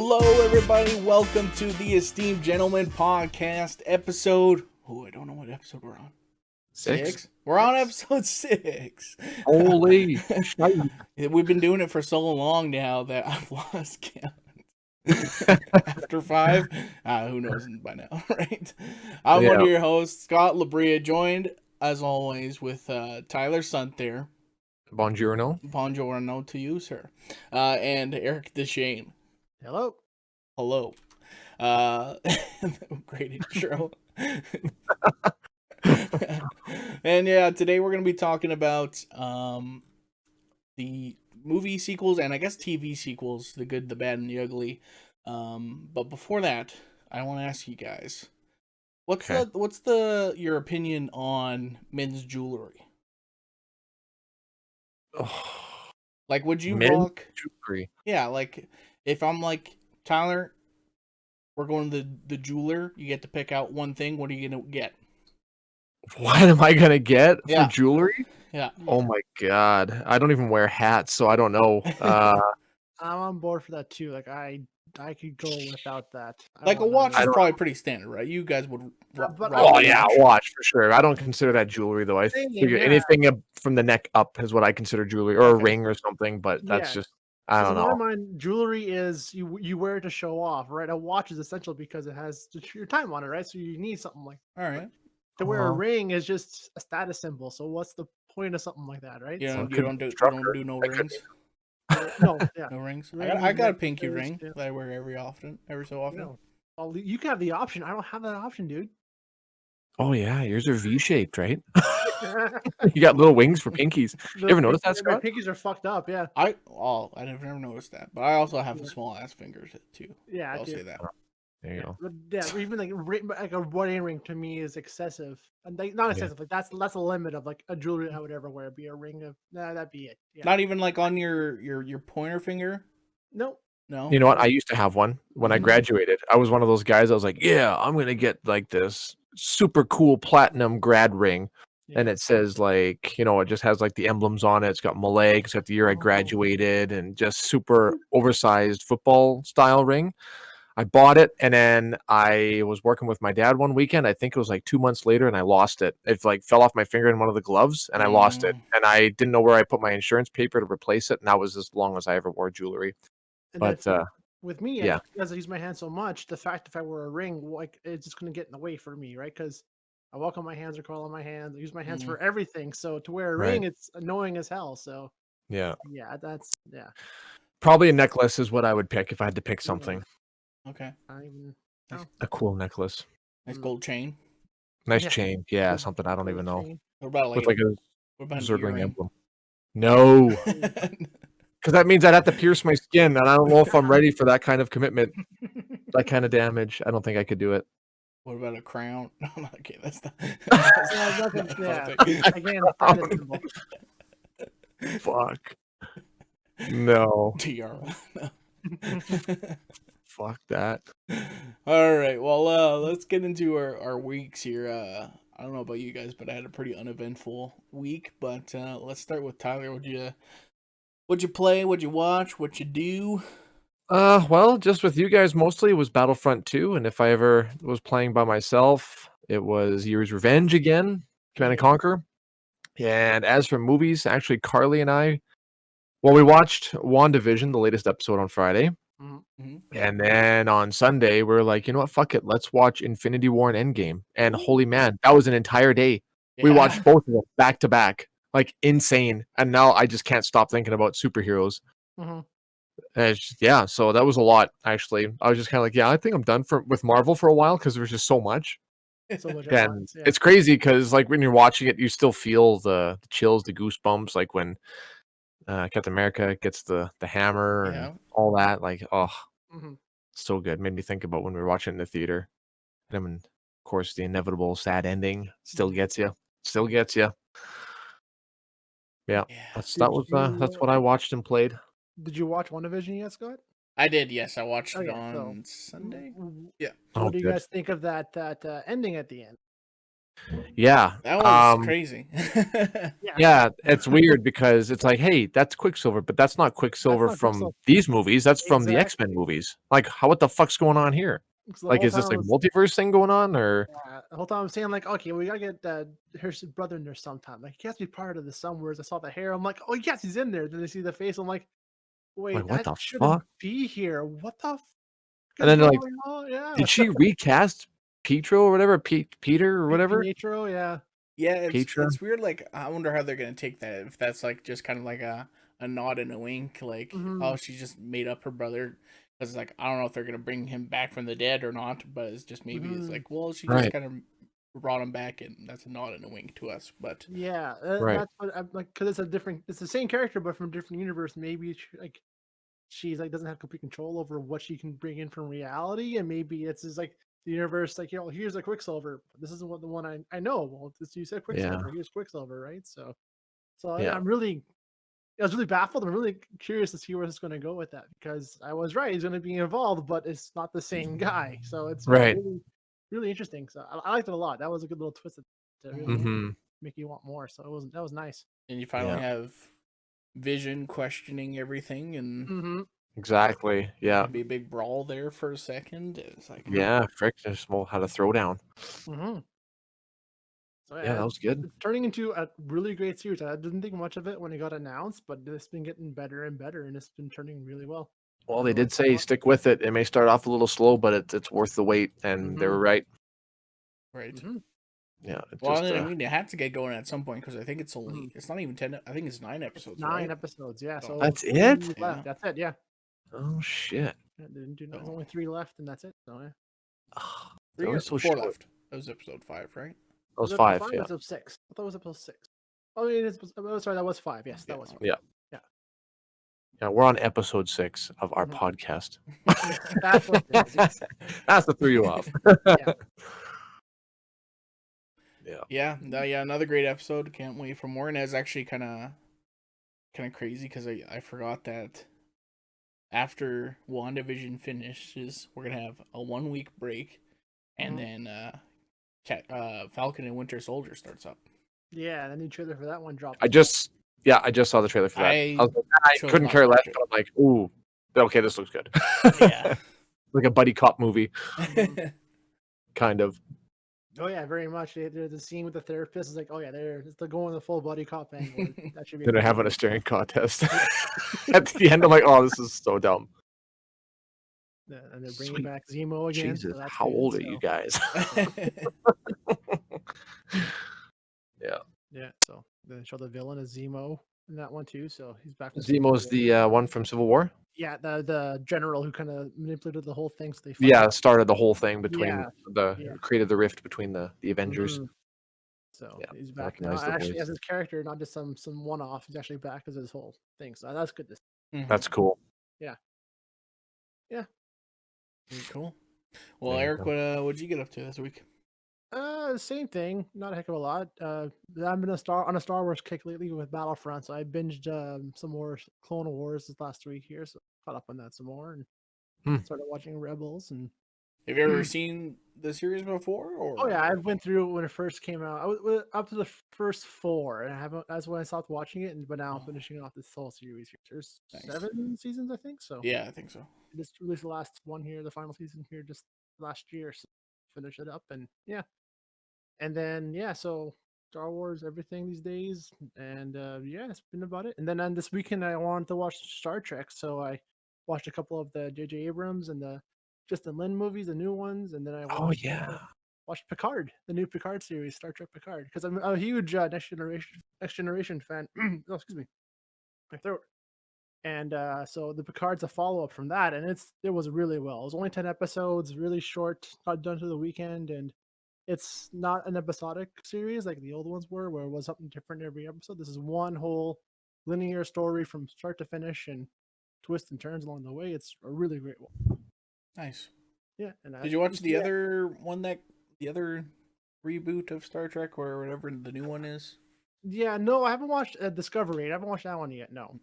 Hello, everybody. Welcome to the Esteemed Gentleman podcast episode. Oh, I don't know what episode we're on. Six? We're on episode 6. Holy shit. We've been doing it for so long now that I've lost count. After 5, who knows by now, right? I'm one of your hosts, Scott Labria, joined as always with Tyler Sunthere. Buongiorno To you, sir. And Eric Deshane. Hello. Great intro. And yeah, today we're going to be talking about the movie sequels and I guess TV sequels, the good, the bad, and the ugly. But before that, I want to ask you guys, what's your opinion on men's jewelry? Like, would you walk? Jewelry. Yeah, like if I'm like, Tyler, we're going to the jeweler, you get to pick out one thing. What are you gonna get? What am I gonna get for jewelry? Yeah. Oh my god, I don't even wear hats, so I don't know. I'm on board for that too. Like I could go without that. Like a watch is probably pretty standard, right? You guys would. Watch for sure. I don't consider that jewelry though. I figure anything from the neck up is what I consider jewelry, or a ring or something. But that's just I don't know. In my mind, jewelry is you wear it to show off, right? A watch is essential because it has your time on it, right? So you need something like. All right. To wear a ring is just a status symbol. So what's the point of something like that, right? Yeah, So you don't do no rings. No rings. I got a pinky ring that I wear every so often. No. Well, you can have the option. I don't have that option, dude. Oh yeah, yours are V-shaped, right? You got little wings for pinkies. You ever notice that, Scott? My pinkies are fucked up. Yeah. I've never noticed that, but I also have small ass fingers too. Yeah, I'll say that. There you go. Yeah, even like a wedding ring to me is excessive, and not excessive. Like that's a limit of like a jewelry I would ever wear. Be a ring of that'd be it. Yeah. Not even like on your pointer finger. Nope. No. You know what? I used to have one when I graduated. I was one of those guys. I was like, yeah, I'm gonna get like this super cool platinum grad ring. And it says like, it just has like the emblems on it. It's got my legs, it's got the year I graduated, and just super oversized football style ring. I bought it, and then I was working with my dad one weekend. I think it was like 2 months later, and I lost it. It like fell off my finger in one of the gloves, and I lost it. And I didn't know where I put my insurance paper to replace it, and that was as long as I ever wore jewelry. And but with me, because I use my hand so much, the fact if I wear a ring, like it's just going to get in the way for me, right? Because I walk on my hands or crawl on my hands. I use my hands for everything. So to wear a ring, it's annoying as hell. So yeah, probably a necklace is what I would pick if I had to pick something. Okay. A cool necklace. Nice gold chain. Nice chain. Yeah, something I don't even know. What about with like a circling emblem? No. Because that means I'd have to pierce my skin, and I don't know if I'm ready for that kind of commitment. That kind of damage. I don't think I could do it. What about a crown? No, I'm not kidding. That's not. Fuck. No. Tiara. Fuck that. All right. Well, let's get into our weeks here. I don't know about you guys, but I had a pretty uneventful week. But let's start with Tyler. What'd you play? What'd you watch? What'd you do? Well, just with you guys mostly it was Battlefront 2, and if I ever was playing by myself, it was Year's Revenge again, Command & Conquer. And as for movies, actually Carly and I, we watched WandaVision, the latest episode on Friday. Mm-hmm. And then on Sunday, we're like, you know what? Fuck it. Let's watch Infinity War and Endgame. And holy man, that was an entire day. Yeah. We watched both of them back to back. Like insane. And now I just can't stop thinking about superheroes. So that was a lot, actually. I was just kind of like, I think I'm done with Marvel for a while because there's just so much. And it's crazy because like when you're watching it, you still feel the chills, the goosebumps, like when Captain America gets the hammer and all that. Like, so good. Made me think about when we were watching it in the theater. And then, of course, the inevitable sad ending still gets you. Yeah. That's what I watched and played. Did you watch WandaVision yet, Scott? I did, yes. I watched it on Sunday. Yeah. What do you guys think of that ending at the end? Yeah. That was crazy. Yeah, it's weird because it's like, hey, that's Quicksilver, but that's not Quicksilver not from Quicksilver. these movies. That's from the X-Men Exactly. movies. Like, what the fuck's going on here? So the Like, whole is time this I like was multiverse thing going on, or the whole time I'm saying like, okay, we gotta get her brother in there sometime. Like he has to be part of the somewheres. I saw the hair. I'm like, oh yes, he's in there. Then I see the face. I'm like, like wait, what that the shouldn't fuck? be here. What the fuck And is then they're like, going on? Yeah. did she recast Pietro or whatever, Peter or whatever? Pietro, yeah. Yeah, Petra. it's weird. Like, I wonder how they're gonna take that. If that's like just kind of like a nod and a wink. Like, Mhm. oh, she just made up her brother. Because like I don't know if they're gonna bring him back from the dead or not. But it's just maybe it's Mhm. like, well, she just Right, kind of brought him back, and that's a nod and a wink to us. But Yeah, right. that's what I'm like because it's the same character but from a different universe. Maybe like she's like doesn't have complete control over what she can bring in from reality, and maybe it's just like the universe like here's a Quicksilver. This isn't what the one I know. Well, this, you said Yeah, Quicksilver. Here's Quicksilver, right? So yeah, I was really baffled. I'm really curious to see where it's going to go with that because I was right. He's going to be involved, but it's not the same guy. So it's right. really interesting. So I liked it a lot. That was a good little twist to really mhm. Mm-hmm. make you want more. So that was nice. And you finally Yeah, have Vision questioning everything, and Mm-hmm. exactly. there's Yeah, gonna be a big brawl there for a second. It's like, yeah. Frick just had a throwdown. Mm-hmm. So Yeah, yeah, that was good. it's turning into a really great series. I didn't think much of it when it got announced, but it's been getting better and better, and it's been turning really well. Well, I they like did it a say lot. stick with it. It may start off a little slow, but it's worth the wait, and they Mm-hmm. were right. right. Mm-hmm. Yeah, it Well, just I mean, it had to get going at some point because I think it's Mm-hmm. only, it's not even 10. I think it's 9 episodes, It's 9 right? episodes, yeah. So, So that's 3 it. yeah. left. That's it. Yeah. Oh shit. Yeah, they didn't do. There's So only 3 left, and that's it. So yeah. Ugh, they're three or always so four short. left. That was episode 5, right? That was Was it episode 5. 5 or Yeah, episode 6? I thought it was episode 6. Oh, yeah, oh, sorry, that was 5. Yes, Yeah. that was 5. yeah, Yeah. yeah. We're on episode 6 of our Mhm. podcast. That's what it is. Yes. That's to throw you off. Yeah. Yeah. Yeah, yeah, another great episode. Can't wait for more. And it's actually kind of crazy because I forgot that after WandaVision finishes, we're gonna have a 1 week break, and Mhm. then Falcon and Winter Soldier starts up. Yeah, the new trailer for that one dropped I as well. just saw the trailer for that. I I was like, I chose couldn't not to care less, watch it. but I'm like, ooh, okay, this looks good. Yeah. Like a buddy cop movie, Mhm. kind of. Oh yeah, very much. There's the scene with the therapist is like, oh yeah, they're going the full buddy cop angle. That should be a Then I good have one. a staring contest. Yeah. At the end, I'm like, oh, this is so dumb. Yeah, and they're bringing Sweet back Zemo again, Jesus, so that's how good. old are you guys? Yeah, Yeah, so they show the villain as Zemo in that one too. So he's back from Civil Zemo's War. the one from Civil War. Yeah, the general who kind of manipulated the whole thing, so they fight. Yeah, started the whole thing between Yeah, yeah. created the rift between the Avengers. Mhm. So Yeah, he's I back now. recognize the Actually, voice. as his character, not just some one off. He's actually back as his whole thing. So that's good to see. Mhm. That's cool. Yeah, yeah. Very cool. Well, There you Eric, go. what'd you get up to this week? Same thing. Not a heck of a lot. I've been on a Star Wars kick lately with Battlefront. So I binged some more Clone Wars this last week here. So caught up on that some more and Hmm. started watching Rebels and Have you ever seen the series before, oh yeah, or I went through it when it first came out. I was up to the first 4, and I haven't. That's when I stopped watching it, but now I'm Oh, finishing off this whole series here. There's nice? 7 seasons, I think. So Yeah, I think so. I just released the last one here, the final season here, just last year. So finish it up, and yeah, and then yeah, so Star Wars, everything these days, and yeah, it's been about it. And then on this weekend, I wanted to watch Star Trek, so I watched a couple of the J.J. Abrams and the Justin Lin movies, the new ones, and then I Oh yeah. watched Picard, the new Picard series, Star Trek Picard, because I'm a huge Next Generation fan. Oh, excuse me, my throat. And so the Picard's a follow up from that, and it was really well. It was only 10 episodes, really short, got done to the weekend, and it's not an episodic series like the old ones were, where it was something different every episode. This is one whole linear story from start to finish, and twists and turns along the way. It's a really great one. Nice. Yeah, and Did you watch the yeah, other one the other reboot of Star Trek or whatever the new one is? yeah. No, I haven't watched Discovery. I haven't watched that one yet. No.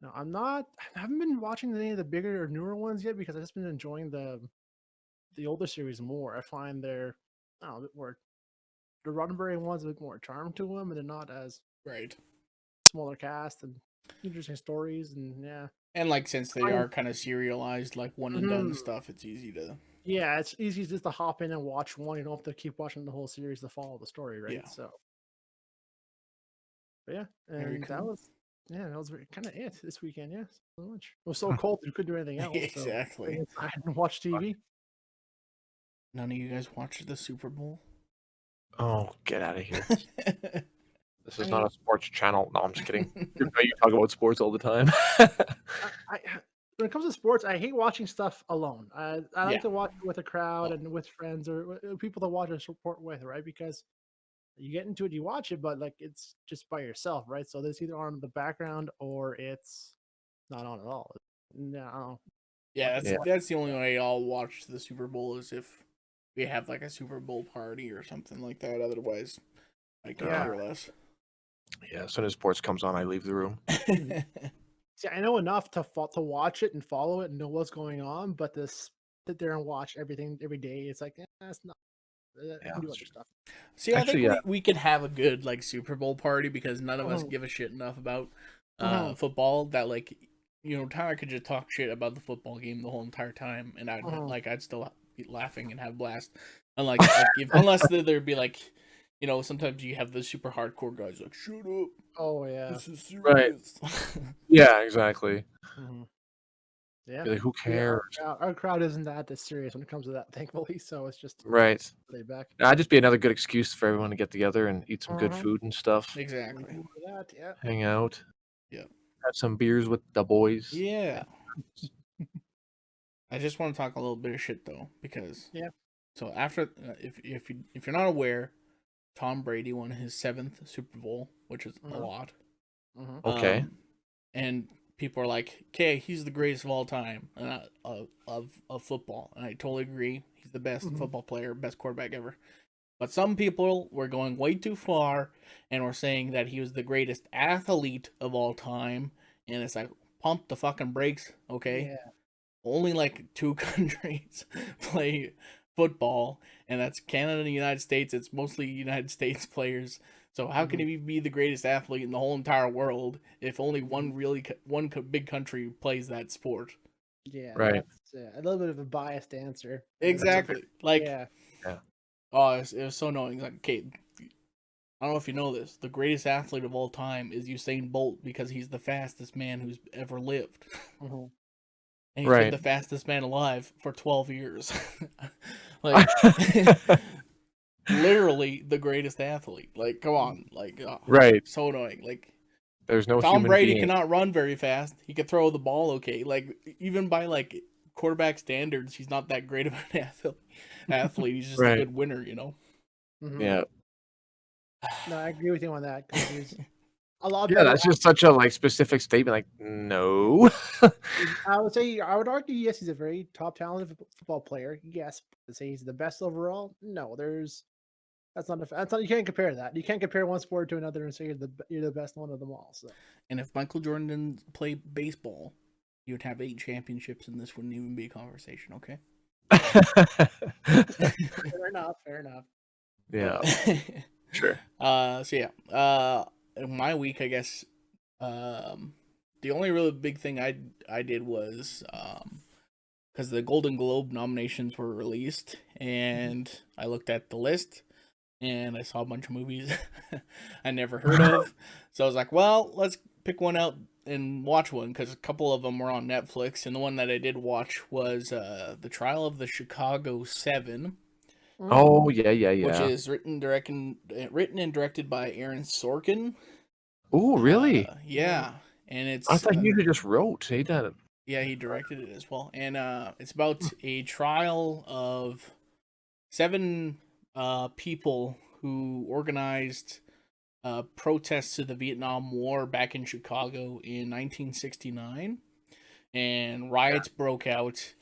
No, I'm not. I haven't been watching any of the bigger or newer ones yet because I've just been enjoying the older series more. I find they're I don't know, a bit more Roddenberry one's a bit more charm to them, and they're not as Right. smaller cast and interesting stories, and yeah. And like since they are kind of serialized, like one and done Mhm. stuff, it's easy to Yeah, it's easy just to hop in and watch one. You don't have to keep watching the whole series to follow the story, right? Yeah. So, but yeah, Very and cool. that was kind of it this weekend. Yeah, so much. It was so cold you couldn't do anything else. So Exactly. stay inside and watch TV. None of you guys watched the Super Bowl? Oh, get out of here. This is I not mean- a sports channel. No, I'm just kidding. You talk about sports all the time. I when it comes to sports, I hate watching stuff alone. I like Yeah. to watch it with a crowd Oh. and with friends or people to watch a sport with, right? Because you get into it, you watch it, but like it's just by yourself, right? So there's either on in the background or it's not on at all. No. Yeah, Yeah. that's the only way I'll watch the Super Bowl is if we have like a Super Bowl party or something like that. Otherwise, I could Yeah. care less. Yeah, as soon as sports comes on, I leave the room. See, I know enough to watch it and follow it and know what's going on, but to sit there and watch everything every day, it's like that's not. I can do other stuff. See, Actually, I think we could have a good like Super Bowl party because none of us Mhm. give a shit enough about Mhm. football that like Tyler could just talk shit about the football game the whole entire time, and Mhm. I'd still be laughing and have a blast. Unlike unless there'd be like sometimes you have the super hardcore guys like shut up, Oh yeah. this is Right. serious. Yeah, exactly. Mhm. Yeah. Be like, who Yeah, cares? our crowd isn't that serious when it comes to that, thankfully. So it's just Right. laid back. That'd just be another good excuse for everyone to get together and eat some good Mhm. food and stuff. Exactly. More of that, yeah. Hang out. Yep. Have some beers with the boys. Yeah. I just want to talk a little bit of shit though because Yeah. So after if you're not aware, Tom Brady won his 7th Super Bowl, which is a Mhm. lot. Mhm. Okay. And people are like, "Okay, he's the greatest of all time of football," and I totally agree. He's the best Mhm. football player, best quarterback ever. But some people were going way too far and were saying that he was the greatest athlete of all time, and it's like, pump the fucking brakes, okay? Yeah. Only like 2 countries play football, and that's Canada and the United States. It's mostly United States players. So how can he be the greatest athlete in the whole entire world if only one big country plays that sport? Yeah, Right. that's a little bit of a biased answer. Exactly. Like, Yeah. Yeah. oh, it was so annoying. Like, okay, I don't know if you know this. The greatest athlete of all time is Usain Bolt because he's the fastest man who's ever lived. Mhm. And he's been Right. the fastest man alive for 12 years. Like, literally the greatest athlete. Like, come on. Like, oh, Right. so annoying. Like, There's no Tom human Brady being. cannot run very fast. He could throw the ball okay. Like, even by, like, quarterback standards, he's not that great of an athlete. He's just a Right. good winner, Mhm. Yeah. No, I agree with you on that because there's a lot Yeah, better. that's just such a specific statement. Like, no. I would argue, yes, he's a very top talented football player. Yes, to say he's the best overall, no, that's not, you can't compare that. You can't compare one sport to another and say you're the best one of them all. So, And if Michael Jordan didn't play baseball, he would have 8 championships, and this wouldn't even be a conversation, okay? fair enough. Fair enough. Yeah. Sure. So yeah. In my week, I guess, the only really big thing I did was because the Golden Globe nominations were released, and I looked at the list, and I saw a bunch of movies I never heard of. So I was like, well, let's pick one out and watch one because a couple of them were on Netflix, and the one that I did watch was The Trial of the Chicago 7, Oh, yeah, yeah, which yeah. is written and directed by Aaron Sorkin. Oh, really? Yeah, and it's I thought you just wrote. He did it. yeah, he directed it as well, and it's about a trial of 7 people who organized protests to the Vietnam War back in Chicago in 1969, and riots broke out,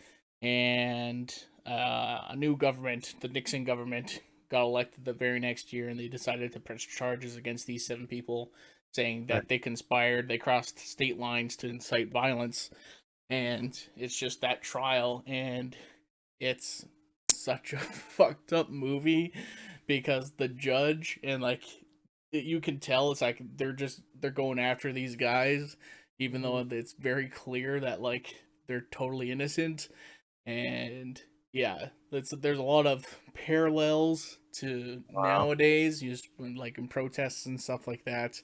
and a new government, the Nixon government, got elected the very next year, and they decided to press charges against these 7 people, saying Right. that they conspired, they crossed state lines to incite violence, and it's just that trial, and it's such a fucked up movie because the judge and like you can tell it's like they're going after these guys, even though it's very clear that like they're totally innocent. And yeah, there's a lot of parallels to nowadays, just like in protests and stuff like that.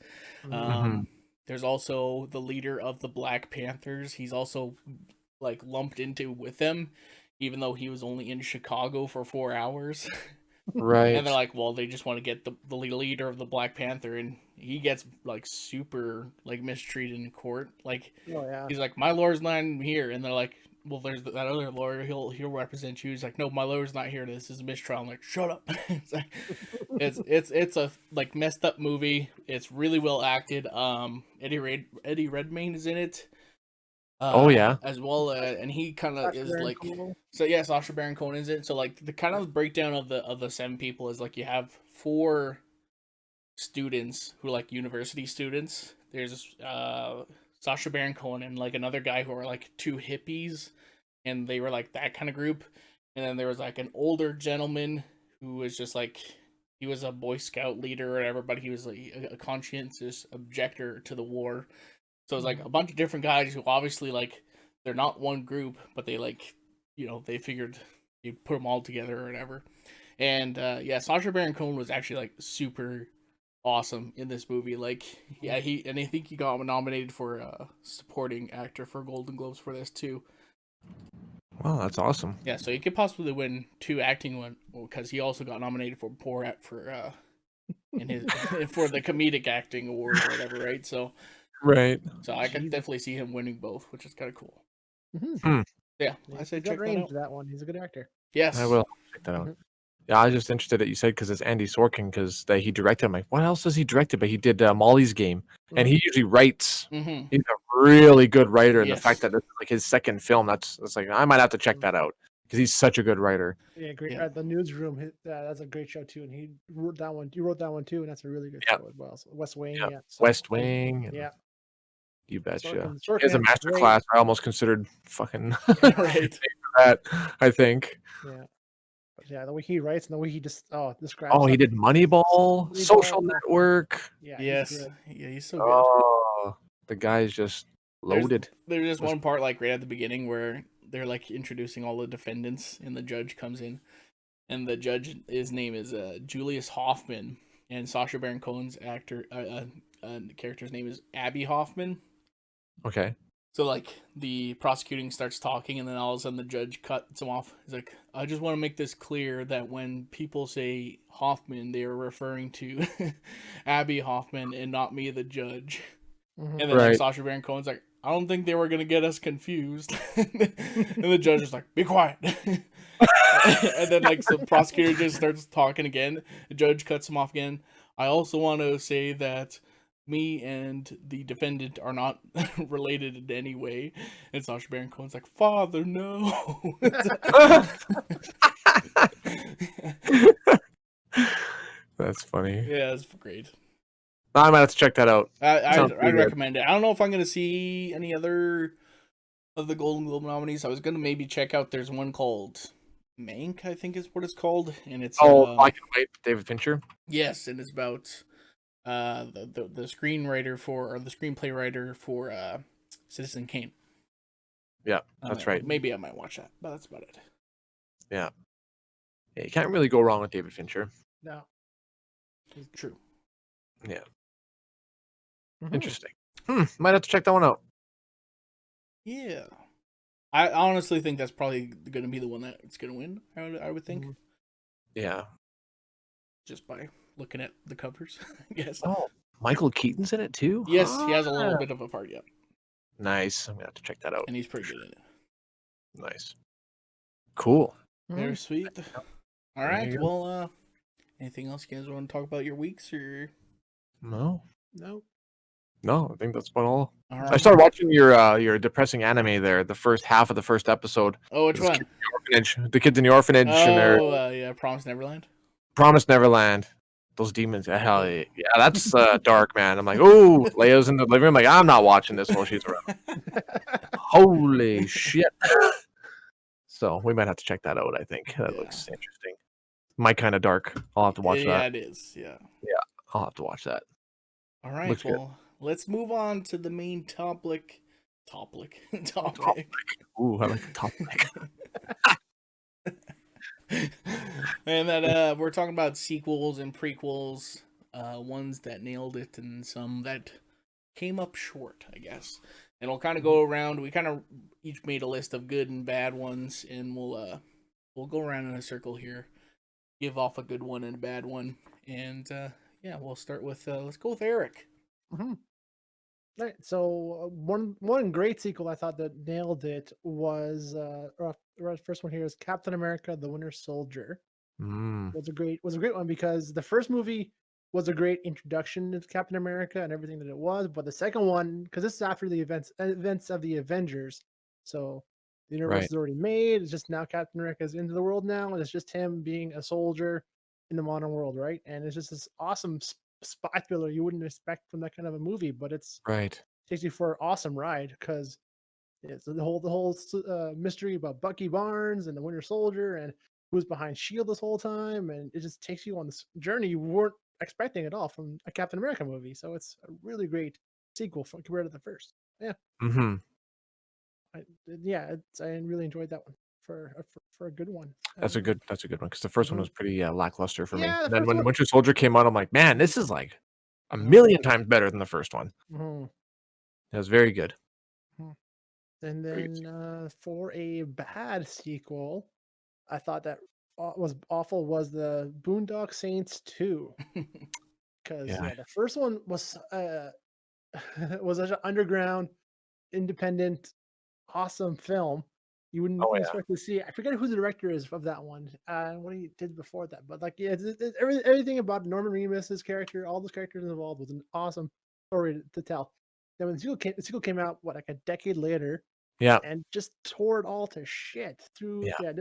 There's also the leader of the Black Panthers. He's also like lumped into with them, even though he was only in Chicago for 4 hours. Right. And they're like, well, they just want to get the leader of the Black Panther, and he gets like super like mistreated in court. Like, he's like, my lawyer's not here, and they're like, well, there's that other lawyer. He'll represent you. He's like, no, my lawyer's not here. This is a mistrial. I'm like, shut up. It's like, it's a like messed up movie. It's really well acted. Eddie Redmayne is in it. As well, and he kind of is like, so yeah, Sacha Baron Cohen is it. So like the kind of breakdown of the 7 people is like you have 4 students who are like university students. There's Sacha Baron Cohen and like another guy who are like 2 hippies, and they were like that kind of group. And then there was like an older gentleman who was just like, he was a Boy Scout leader or whatever, but he was like a conscientious objector to the war. So it's like a bunch of different guys who obviously like they're not one group, but they like, you know, they figured you put them all together or whatever. And yeah, Sacha Baron Cohen was actually like super awesome in this movie. Like, yeah, I think he got nominated for supporting actor for Golden Globes for this too. Wow, that's awesome. Yeah, so he could possibly win 2 acting one because he also got nominated for in his for the comedic acting award or whatever, right? So. Right. So I could definitely see him winning both, which is kind of cool. Yeah, I say check that one. He's a good actor. Yes, I will check that out. Yeah, I was just interested that you said because it's Andy Sorkin because he directed. I'm like, what else has he directed? But he did Molly's Game, and he usually writes. He's a really good writer, and the fact that this is like his second film, that's like I might have to check that out because he's such a good writer. Yeah, great. The Newsroom, that's a great show too, and he wrote that one. You wrote that one too, and that's a really good show as well. So West Wing, West Wing, yeah. You betcha. Sorkin As a master class, I almost considered fucking right that. I think. Yeah, but yeah. The way he writes and the way he just describes. Oh, he did Moneyball, Social Network. Yeah. Yes. He's so good. Oh, the guy's just loaded. There's just one part like right at the beginning where they're like introducing all the defendants, and the judge comes in, and the judge, his name is Julius Hoffman, and Sacha Baron Cohen's character's name is Abby Hoffman. Okay. So, like, the prosecuting starts talking, and then all of a sudden the judge cuts him off. He's like, I just want to make this clear that when people say Hoffman, they are referring to Abby Hoffman and not me, the judge. And then like, Sacha Baron Cohen's like, I don't think they were going to get us confused. And the judge is like, be quiet. And then, like, so the prosecutor just starts talking again. The judge cuts him off again. I also want to say that me and the defendant are not related in any way. And Sacha Baron Cohen's like, Father, no. That's funny. Yeah, it's great. I might have to check that out. I'd recommend it. I don't know if I'm going to see any other of the Golden Globe nominees. I was going to maybe check out, there's one called Mank, I think is what it's called. And it's Black and White, David Fincher. Yes, and it's about the screenwriter the screenplay writer for Citizen Kane. Yeah, that's right. Maybe I might watch that, but that's about it. Yeah, you can't really go wrong with David Fincher. No, it's true. Yeah. Interesting. Might have to check that one out. Yeah, I honestly think that's probably going to be the one that's going to win. I would think. Yeah. Just by looking at the covers, I guess. Oh, Michael Keaton's in it too? Yes, he has a little bit of a part, yeah. Nice. I'm going to have to check that out. And he's pretty good in it. Nice. Cool. Very sweet. All right, well, anything else you guys want to talk about your weeks, or? No, I think that's about all. All right. I started watching your depressing anime there, the first half of the first episode. Oh, which one? The kids in the orphanage. Yeah, Promised Neverland. Promised Neverland. Those demons. Hell yeah, that's dark, man. I'm like, oh, Leia's in the living room. Like, I'm not watching this while she's around. Holy shit. So we might have to check that out, I think. That looks interesting. My Kind of Dark. I'll have to watch Yeah, that. it is. Yeah. I'll have to watch that. All right. Looks good. Well, let's move on to the main topic. Topic. Ooh, I like the topic. And that we're talking about sequels and prequels, ones that nailed it and some that came up short, I guess. And we'll kind of go around. We kind of each made a list of good and bad ones, and we'll go around in a circle here, give off a good one and a bad one, and yeah, we'll start with let's go with Eric. Mm-hmm. Right. So one great sequel I thought that nailed it was first one here is Captain America: The Winter Soldier. Mm, Was a great one because the first movie was a great introduction to Captain America and everything that it was, but the second one, because this is after the events of the Avengers, so the universe right. is already made. It's just now Captain America is into the world now, and it's just him being a soldier in the modern world, right? And it's just this awesome spy thriller you wouldn't expect from that kind of a movie, but it's Right. takes you for an awesome ride because it's the whole mystery about Bucky Barnes and the Winter Soldier and who's behind Shield this whole time, and it just takes you on this journey you weren't expecting at all from a Captain America movie. So it's a really great sequel compared to the first. Yeah, Mm-hmm. I, I really enjoyed that one for a good one. That's a good one because the first one Mhm. was pretty lackluster for me. Yeah, the And then first when one. Winter Soldier came out, I'm like, man, this is like a Mhm, million times better than the first one. mhm, It was very good. mhm. And Very good. then for a bad sequel, I thought that was awful was the Boondock Saints 2. Because Yeah. yeah, the first one was was such an underground, independent, awesome film. You wouldn't Oh yeah. expect to see. I forget who the director is of that one. What he did before that, but like yeah, everything about Norman Reedus's character, all those characters involved, was an awesome story to tell. Then when the sequel came out, what like a decade later, Yeah. and just tore it all to shit through. Yeah.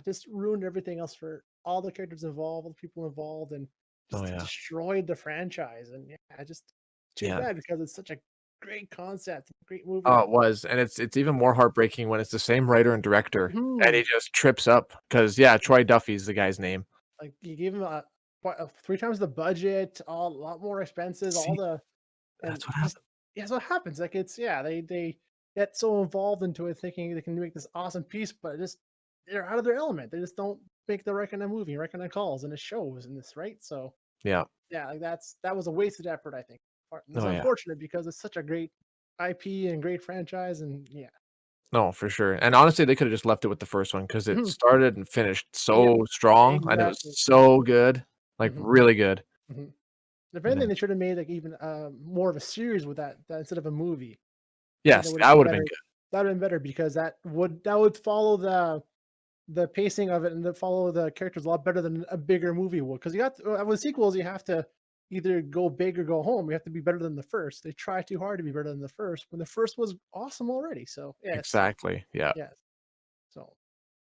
Just ruined everything else for all the characters involved, all the people involved, and Oh just yeah. destroyed the franchise. And yeah, just too Yeah. bad because it's such a great concept, great movie. Oh, it was, and it's even more heartbreaking when it's the same writer and director, and Mhm. he just trips up because yeah, Troy Duffy's the guy's name. Like you gave him three times the budget, a lot more expenses, all See, the and that's what just happened. yeah, so it happens. Like it's yeah, they get so involved into it, thinking they can make this awesome piece, but they're out of their element. They just don't make the right kind of movie, right kind of calls, and it shows in this, right? So Yeah. yeah, like that was a wasted effort, I think. And it's Oh yeah. unfortunate because it's such a great IP and great franchise, and yeah, No, for sure. And honestly, they could have just left it with the first one because it Mhm. started and finished Yep, so strong, and it was exactly. so good, like hmm really good. hmm If And anything, then they should have made like even more of a series with that instead of a movie. I think that yes, would have that been would have been better. good. That would have been better because that would follow the pacing of it and follow the characters a lot better than a bigger movie would. Because you got with sequels, you have to either go big or go home. You have to be better than the first. They try too hard to be better than the first when the first was awesome already. So yes, Exactly. Yeah. yes.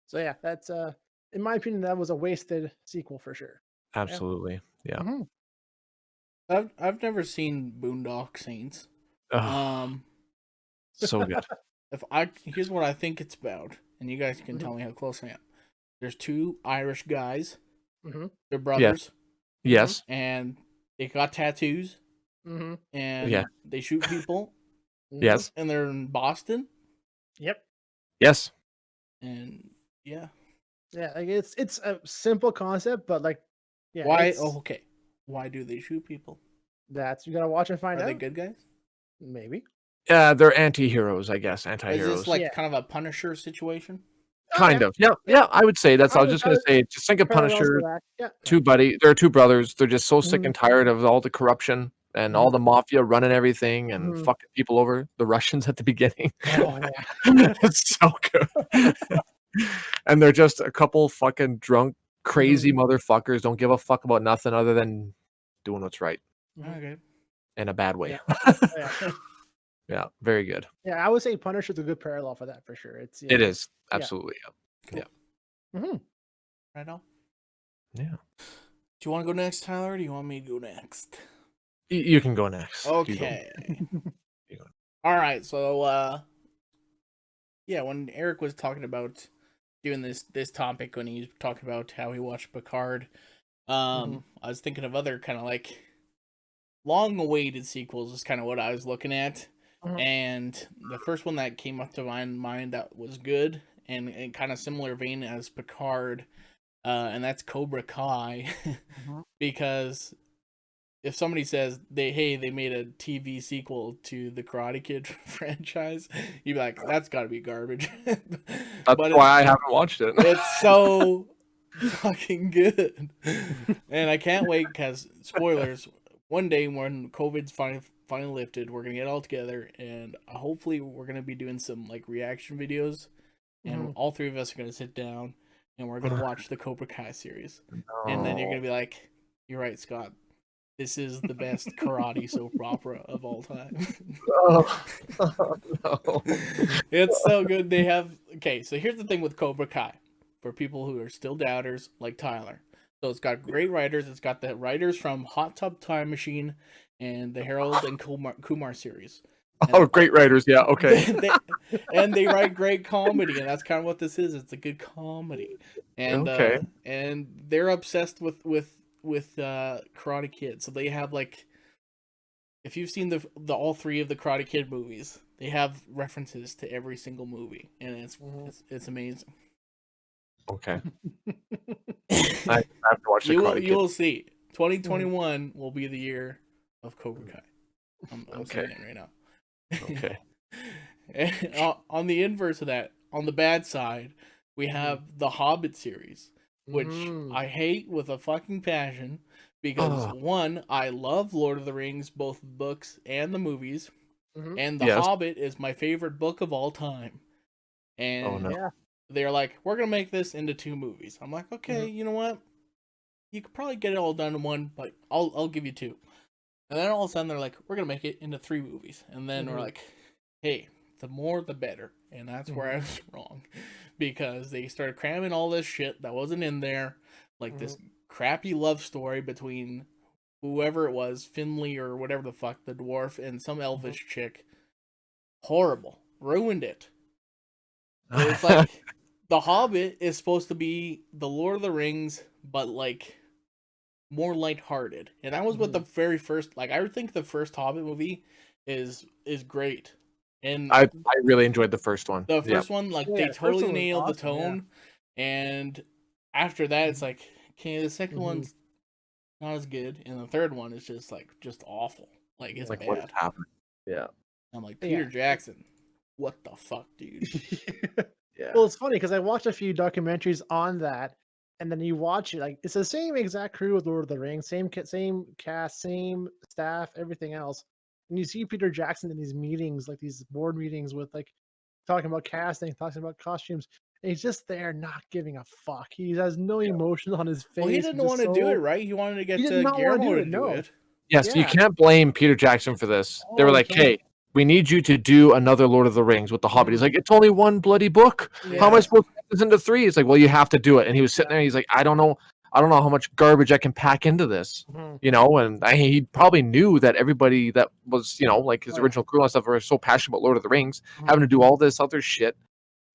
So yeah, that's in my opinion, that was a wasted sequel for sure. Yeah. Absolutely. Yeah. hmm I've never seen Boondock Saints. Oh, Um, so good. if I here's what I think it's about, and you guys can hmm tell me how close I am. There's two Irish guys. hmm They're Yes. brothers, hmm Yes. and they got tattoos, hmm Yeah. and they shoot people, hmm Yes. and they're in Boston, Yep. Yes. and yeah. Yeah, like it's a simple concept, but like, yeah, Why? it's Oh, okay. Why do they shoot people? that's you gotta watch and find Are they out. good guys? Maybe. They're anti-heroes, I guess, Is this anti-heroes. like Yeah. kind of a Punisher situation? Oh Kind yeah. of. Yeah, Yeah. yeah, I would say that's I was just I gonna would say, just think of parallels to Punisher, that. Yeah. there are 2 brothers, they're just so sick Mhm, and tired of all the corruption and mhm, all the mafia running everything and mhm. fucking people over, the Russians at the beginning. Oh yeah. It's so good. And they're just a couple fucking drunk, Mhm, crazy motherfuckers, don't give a fuck about nothing other than doing what's right mhm. Okay. in a bad way. Yeah. Yeah. Yeah, very good. Yeah, I would say Punisher's a good parallel for that for sure. It's It yeah, is. yeah. Absolutely, yeah. Cool. Yeah. Mhm. Right on. Yeah. Do you want to go next, Tyler? Or do you want me to go next? You can go next. You go. Okay. You go. All right. So, yeah, when Eric was talking about doing this topic when he was talking about how he watched Picard. Mhm. I was thinking of other kind of like long-awaited sequels is kind of what I was looking at, Mhm. and the first one that came up to my mind that was good and kind of similar vein as Picard, and that's Cobra Kai, Mhm. because if somebody says they made a TV sequel to the Karate Kid franchise, you'd be like, that's got to be garbage. That's But why I haven't watched it. it's so fucking good, and I can't wait because spoilers. One day when COVID's finally lifted, we're gonna get all together, and hopefully we're gonna be doing some like reaction videos, and Mhm. all three of us are gonna sit down and we're gonna watch the Cobra Kai series, and then you're No. gonna be like, "You're right, Scott. This is the best karate soap opera of all time." Oh, no. It's so good. They have okay. So here's the thing with Cobra Kai, for people who are still doubters like Tyler. So it's got great writers. It's got the writers from Hot Tub Time Machine and the Harold and Kumar series. Oh, And great writers. Yeah. Okay. they write great comedy, and that's kind of what this is. It's a good comedy, Okay. and they're obsessed with Karate Kid. So they have like, if you've seen the all three of the Karate Kid movies, they have references to every single movie, and it's amazing. Okay. I have to watch the Karate You Kid. will see. 2021 will be the year of Cobra Kai. I'm Okay. saying it right now. Okay. And on the inverse of that, on the bad side, we have the Hobbit series, which Mhm. I hate with a fucking passion because Oh, one, I love Lord of the Rings, both the books and the movies, Mhm. and the yes. Hobbit is my favorite book of all time. Oh, no. And Yeah. they're like, we're gonna make this into 2 movies. I'm like, okay, Mhm. you know what? You could probably get it all done in one, but I'll give you 2. And then all of a sudden they're like, we're gonna make it into 3 movies. And then we're Mhm. like, hey, the more the better. And that's where I Mhm. was wrong. Because they started cramming all this shit that wasn't in there. Like this Mhm. crappy love story between whoever it was, Finley or whatever the fuck, the dwarf, and some Mhm. elvish chick. Horrible. Ruined it. It's like The Hobbit is supposed to be the Lord of the Rings, but like more lighthearted. And that was what the Mhm. very first, like, I think the first Hobbit movie is great. And I really enjoyed the first one. the Yeah. first one, like, Oh, they yeah, the first totally one was nailed the awesome, yeah. tone. And after that, it's Mhm. like, okay, the second Mhm. one's not as good, and the third one is just like just awful. Like, it's Like what is bad. happening? Yeah. I'm like, Yeah. Peter Jackson, what the fuck, dude? Yeah. Well, it's funny because I watched a few documentaries on that, and then you watch it, like, it's the same exact crew with Lord of the Rings, same cast, same staff, everything else, and you see Peter Jackson in these meetings, like, these board meetings with, like, talking about casting, talking about costumes, and he's just there not giving a fuck. He has no Yeah. emotion on his Well, he face. He's didn't just want to do it, so right? He wanted to he get did not wanna Guillermo do to it, do no. it. Yes, you Yeah. can't blame Peter Jackson for this. They were Oh, like, it's only "Hey, we need you to do another Lord of the Rings with the Hobbit." He's Mhm. like, "It's only one bloody book. How am I Yeah. Yeah. supposed to get this into 3?" It's like, "Well, you have to do it." And he was sitting Yeah. there, he's like, I don't know how much garbage I can pack into this." Mhm. You know, and he probably knew that everybody that was, like his Oh, yeah. original crew and stuff were so passionate about Lord of the Rings, having Mhm. to do all this other shit.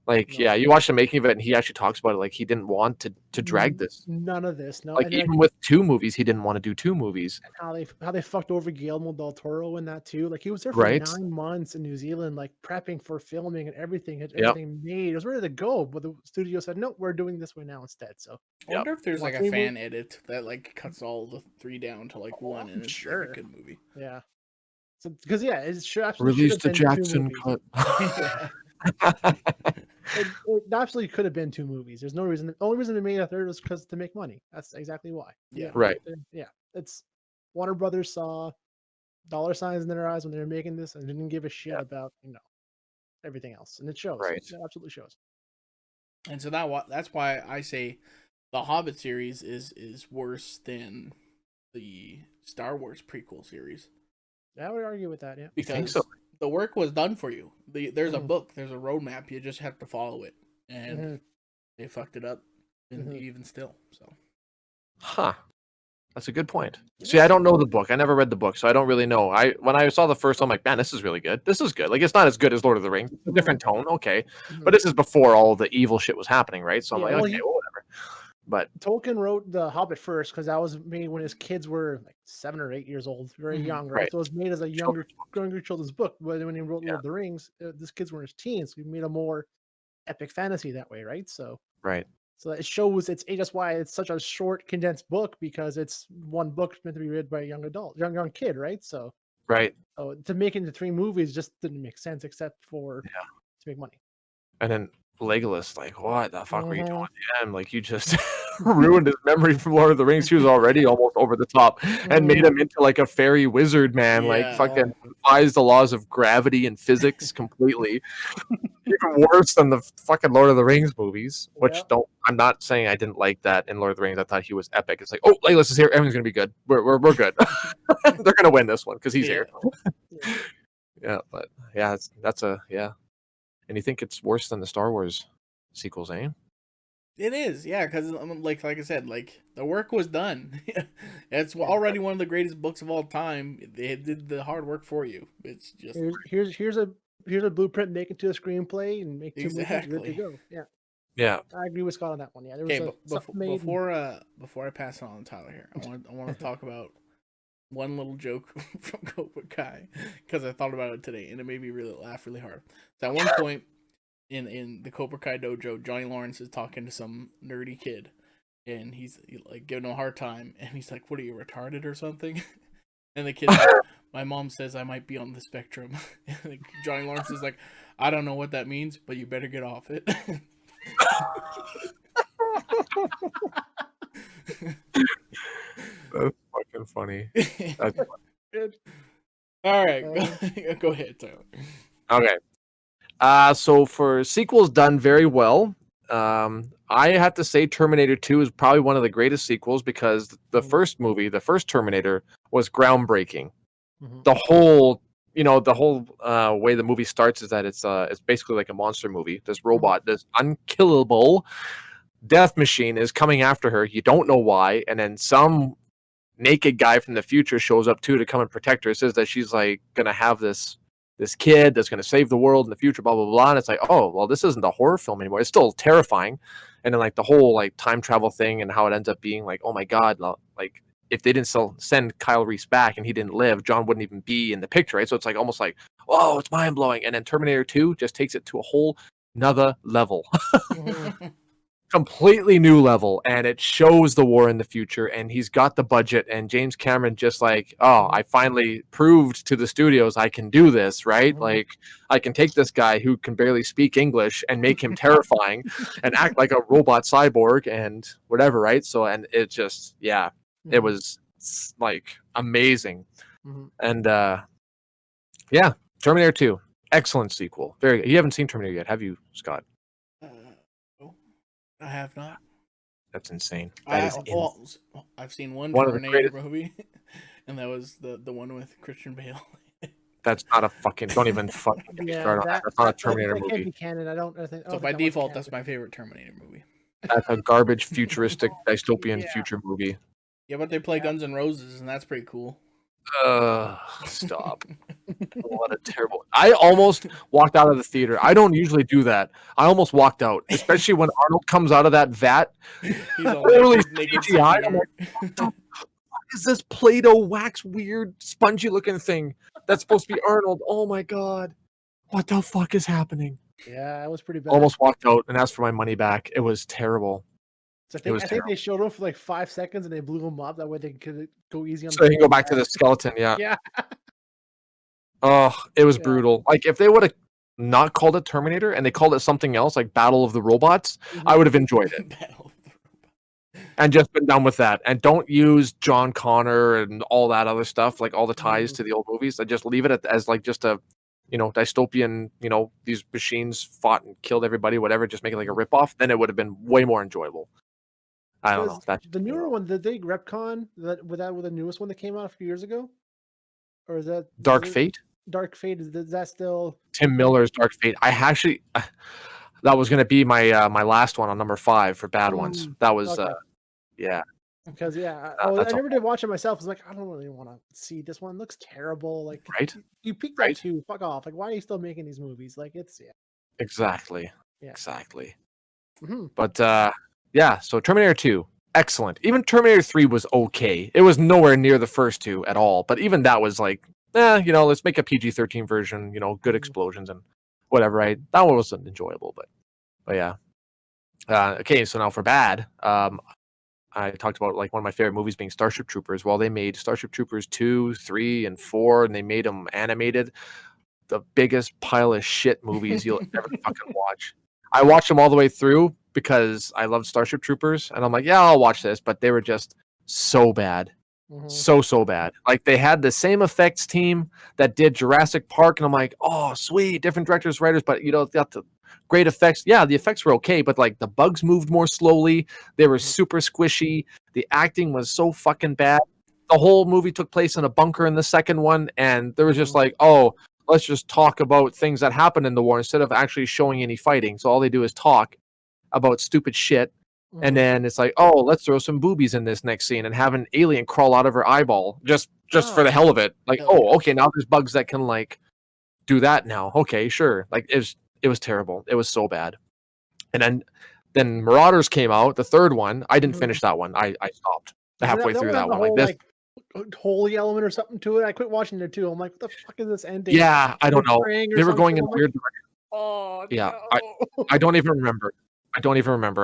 Like, No. yeah, you watch the making of it, and he actually talks about it. Like, he didn't want to drag this. None of this, no, Like, and, like, even with 2 movies, he didn't want to do 2 movies, how they fucked over Guillermo del Toro in that too. Like, he was there for right? 9 months in New Zealand, like, prepping for filming and everything, had Yep, everything made. It was ready to go, but the studio said, "No, we're doing this way now instead." So, I yep. wonder if there's well, like a 3 mo fan edit that like cuts all the 3 down to like oh, 1, I'm and it's like a sure. good movie. Yeah. So, because yeah, absolutely should Release have the been 2 Jackson movies. cut. Yeah. It absolutely could have been 2 movies. There's no reason the only reason they made a third was because to make money. That's exactly why. Yeah. Right. Yeah. It's Warner Brothers saw dollar signs in their eyes when they were making this and didn't give a shit Yeah, about, everything else, and it shows. right. It absolutely shows. And so that's why I say the Hobbit series is worse than the Star Wars prequel series, Yeah, I would argue with that, yeah. You think so? because the work was done for you. There's a Mhm, book, there's a roadmap, you just have to follow it, and mhm, they fucked it up, and mhm. even still. So Huh. That's a good point. See, I don't know the book. I never read the book, so I don't really know. When I saw the first, I'm like, man, this is really good. This is good. Like, it's not as good as Lord of the Rings. It's a different tone, okay. But this is before all the evil shit was happening, right? So I'm like, okay, well, whatever. But Tolkien wrote The Hobbit first because that was made when his kids were like 7 or 8 years old, very young, right? So it was made as a younger children's book. But when he wrote Lord of the Rings, these kids were in his teens, so he made a more epic fantasy that way, right? So So it shows that's why it's such a short, condensed book, because it's one book meant to be read by a young adult, young kid, right? So so to make it into 3 movies just didn't make sense, except for to make money. And then Legolas, like, what the fuck were you doing to him? Like, you just ruined his memory from Lord of the Rings. He was already almost over the top and made him into like a fairy wizard, man. Like, fucking defies the laws of gravity and physics completely. Even worse than the fucking Lord of the Rings movies, which I'm not saying I didn't like that in Lord of the Rings. I thought he was epic. It's like, oh, Legolas is here. Everything's going to be good. We're good. They're going to win this one because he's here. But that's And you think it's worse than the Star Wars sequels, eh? It is, yeah, because like I said, like the work was done. It's already one of the greatest books of all time. They did the hard work for you. It's just here's a blueprint, make it to a screenplay, and make 2 movies, good to go. Yeah, I agree with Scott on that one. Yeah, there was before I pass it on to Tyler here, I want to talk about one little joke from Cobra Kai, because I thought about it today and it made me really laugh really hard. So at one point in the Cobra Kai dojo, Johnny Lawrence is talking to some nerdy kid, and he's like giving him a hard time, and he's like, "What are you, retarded or something?" And the kid's like, "My mom says I might be on the spectrum." And Johnny Lawrence is like, "I don't know what that means, but you better get off it." That's fucking funny. That's funny. All right, go ahead, Tyler. Okay. So for sequels done very well, I have to say Terminator 2 is probably one of the greatest sequels, because the first movie, the first Terminator, was groundbreaking. The whole way the movie starts is that it's basically like a monster movie. This robot, this unkillable death machine is coming after her. You don't know why, and then some naked guy from the future shows up too to come and protect her. It says that she's like gonna have this kid that's gonna save the world in the future, blah blah blah. And it's like, oh well, this isn't a horror film anymore. It's still terrifying. And then like the whole like time travel thing and how it ends up being like, oh my god, like if they didn't send Kyle Reese back and he didn't live, John wouldn't even be in the picture, right? So it's like almost like, whoa, it's mind blowing. And then Terminator 2 just takes it to a whole another level. Completely new level, and it shows the war in the future, and he's got the budget, and James Cameron just like, oh, I finally proved to the studios I can do this, right? Like, I can take this guy who can barely speak English and make him terrifying and act like a robot cyborg and whatever, right? So, and it just, it was like amazing. And Terminator 2, excellent sequel. Very good. You haven't seen Terminator yet, have you, Scott? I have not. That's insane. I've seen one Terminator movie, and that was the one with Christian Bale. That's not a fucking. Don't even fucking start on that. That's not a Terminator movie. Can't be canon. I think. So by default, that's my favorite Terminator movie. That's a garbage, futuristic, dystopian future movie. Yeah, but they play Guns N' Roses, and that's pretty cool. Stop. What a terrible. I almost walked out of the theater. I don't usually do that. I almost walked out, especially when Arnold comes out of that vat. He's totally CGI. I'm like, what the fuck is this Play-Doh wax weird spongy looking thing that's supposed to be Arnold? Oh my god. What the fuck is happening? Yeah, it was pretty bad. Almost walked out and asked for my money back. It was terrible. So I think they showed him for like 5 seconds and they blew him up. That way they could go easy on. So he can go back to the skeleton. Yeah. Yeah. Oh, it was brutal. Like if they would have not called it Terminator and they called it something else, like Battle of the Robots, I would have enjoyed it. And just been done with that. And don't use John Connor and all that other stuff, like all the ties to the old movies. I just leave it as like just a, dystopian, these machines fought and killed everybody, whatever, just make it like a ripoff. Then it would have been way more enjoyable. I don't know. The newer one, did they retcon that with the newest one that came out a few years ago? Or is that Dark Fate? Dark Fate, is that still Tim Miller's Dark Fate? I actually that was going to be my my last one on number 5 for bad ones. That was okay. Yeah. Because yeah, I That's never did watch it myself. I was like, I don't really want to see this one. It looks terrible. Like right, you peaked at right, 2. Fuck off. Like why are you still making these movies? Like it's exactly, yeah. exactly. Hmm. But yeah, so Terminator 2, excellent. Even Terminator 3 was okay. It was nowhere near the first two at all. But even that was like, let's make a PG-13 version. Good explosions and whatever. Right, that one wasn't enjoyable, but yeah. Okay, so now for bad, I talked about like one of my favorite movies being Starship Troopers. Well, they made Starship Troopers 2, 3, and 4, and they made them animated. The biggest pile of shit movies you'll ever fucking watch. I watched them all the way through because I love Starship Troopers, and I'm like, yeah, I'll watch this, but they were just so bad. So bad. Like they had the same effects team that did Jurassic Park, and I'm like, oh, sweet, different directors, writers, but got the great effects. Yeah, the effects were okay, but like the bugs moved more slowly. They were super squishy. The acting was so fucking bad. The whole movie took place in a bunker in the second one, and there was just like, oh, let's just talk about things that happened in the war instead of actually showing any fighting. So all they do is talk about stupid shit. And then it's like, oh, let's throw some boobies in this next scene and have an alien crawl out of her eyeball just for the hell of it. Like, oh, okay, now there's bugs that can like do that now. Okay, sure. Like it was terrible. It was so bad. And then Marauders came out, the third one. I didn't finish that one. I stopped halfway through that one. Whole, like this. Holy element or something to it. I quit watching it too. I'm like, what the fuck is this ending? Yeah, I don't know. They were going in weird direction. Oh yeah, no. I don't even remember.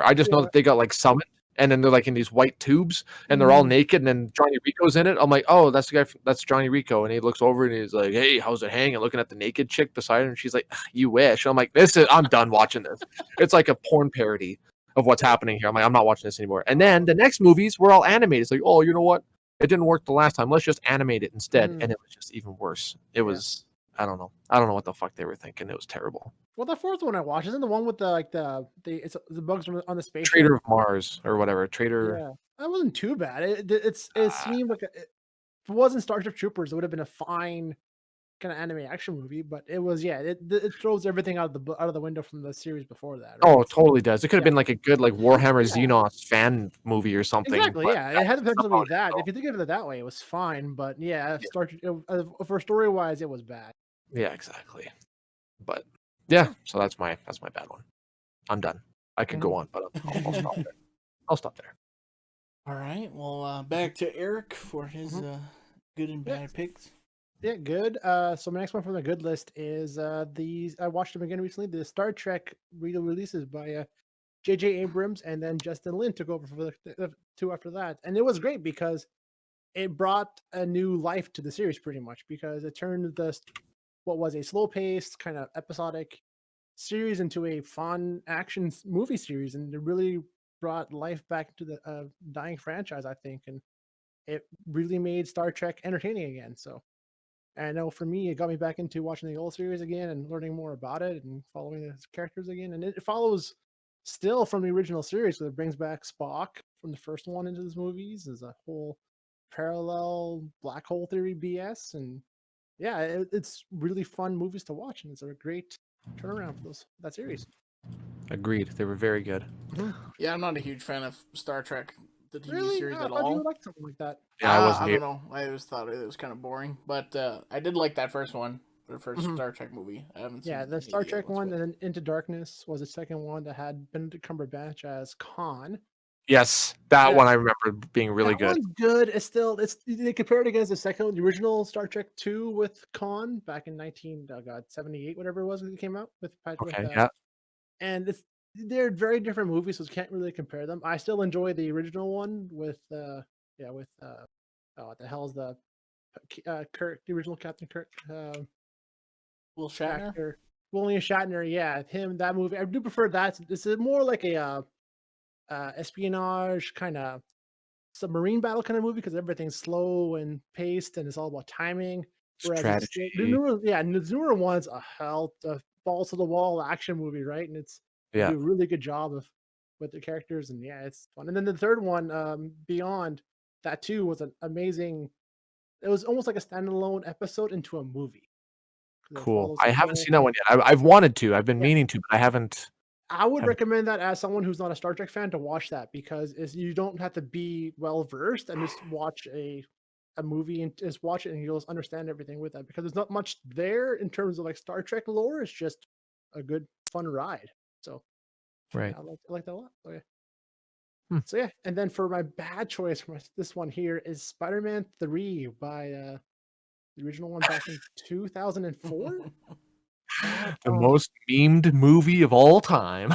I just know that they got like summoned, and then they're like in these white tubes, and they're all naked, and then Johnny Rico's in it. I'm like, oh, that's the guy. That's Johnny Rico, and he looks over and he's like, hey, how's it hanging? Looking at the naked chick beside him, and she's like, you wish. And I'm like, I'm done watching this. It's like a porn parody of what's happening here. I'm like, I'm not watching this anymore. And then the next movies were all animated. It's like, oh, you know what? It didn't work the last time. Let's just animate it instead, and it was just even worse. It was. I don't know. I don't know what the fuck they were thinking. It was terrible. Well, the fourth one I watched isn't the one with the bugs on the space. Traitor of Mars or whatever. Traitor. Yeah, that wasn't too bad. It seemed like if it wasn't Starship Troopers, it would have been a fine kind of anime action movie. But it was it throws everything out of the window from the series before that. Right? Oh, it totally does. It could have been like a good like Warhammer Xenos fan movie or something. Exactly. Yeah, it had the potential to be that. If you think of it that way, it was fine. But yeah, for story wise, it was bad. Yeah, exactly. But yeah, so that's my bad one. I'm done. I could go on, but I'll stop there. I'll stop there. All right. Well, back to Eric for his good and bad picks. Yeah, good. So my next one from the good list is I watched them again recently. The Star Trek releases by J.J. Abrams, and then Justin Lin took over for the two after that, and it was great because it brought a new life to the series pretty much because it turned what was a slow-paced kind of episodic series into a fun action movie series, and it really brought life back to the dying franchise, I think, and it really made Star Trek entertaining again. So I know for me, it got me back into watching the old series again and learning more about it and following the characters again. And it follows still from the original series, so it brings back Spock from the first one into these movies. There's a whole parallel black hole theory BS, and yeah, it's really fun movies to watch, and it's a great turnaround for that series. Agreed. They were very good. Yeah, I'm not a huge fan of Star Trek, the TV Really? series at I thought all. you would like something like that. Yeah, I don't know. I always thought it was kind of boring, but I did like that first one, the 1st Star Trek movie. I haven't seen. Yeah, the Star Trek one, and then Into Darkness was the second one that had Benedict Cumberbatch as Khan. Yes, that one I remember being really good. One's good. They compare it against the original Star Trek 2 with Khan back in 1978, whatever it was when it came out with. Yeah. And they're very different movies, so you can't really compare them. I still enjoy the original one with what the hell's the Kirk, the original Captain Kirk, Will Shatner. actor, William Shatner. Yeah, him. That movie, I do prefer that. This is more like a espionage kind of submarine battle kind of movie because everything's slow and paced and it's all about timing. Whereas Strategy. the newer one's a balls to the wall action movie, right? And they do a really good job with the characters, and yeah, it's fun. And then the third one, Beyond, that too was an amazing. It was almost like a standalone episode into a movie. Cool. I haven't seen that one yet. I've wanted to. I've been meaning to, but I haven't I would recommend that as someone who's not a Star Trek fan to watch that because you don't have to be well versed and just watch a movie and just watch it and you'll understand everything with that because there's not much there in terms of like Star Trek lore. It's just a good fun ride. So Right. yeah, I like that a lot. Okay. Hmm. So yeah, and then for my bad choice for this one here is Spider-Man 3 by the original one back in 2004. That The most memed movie of all time.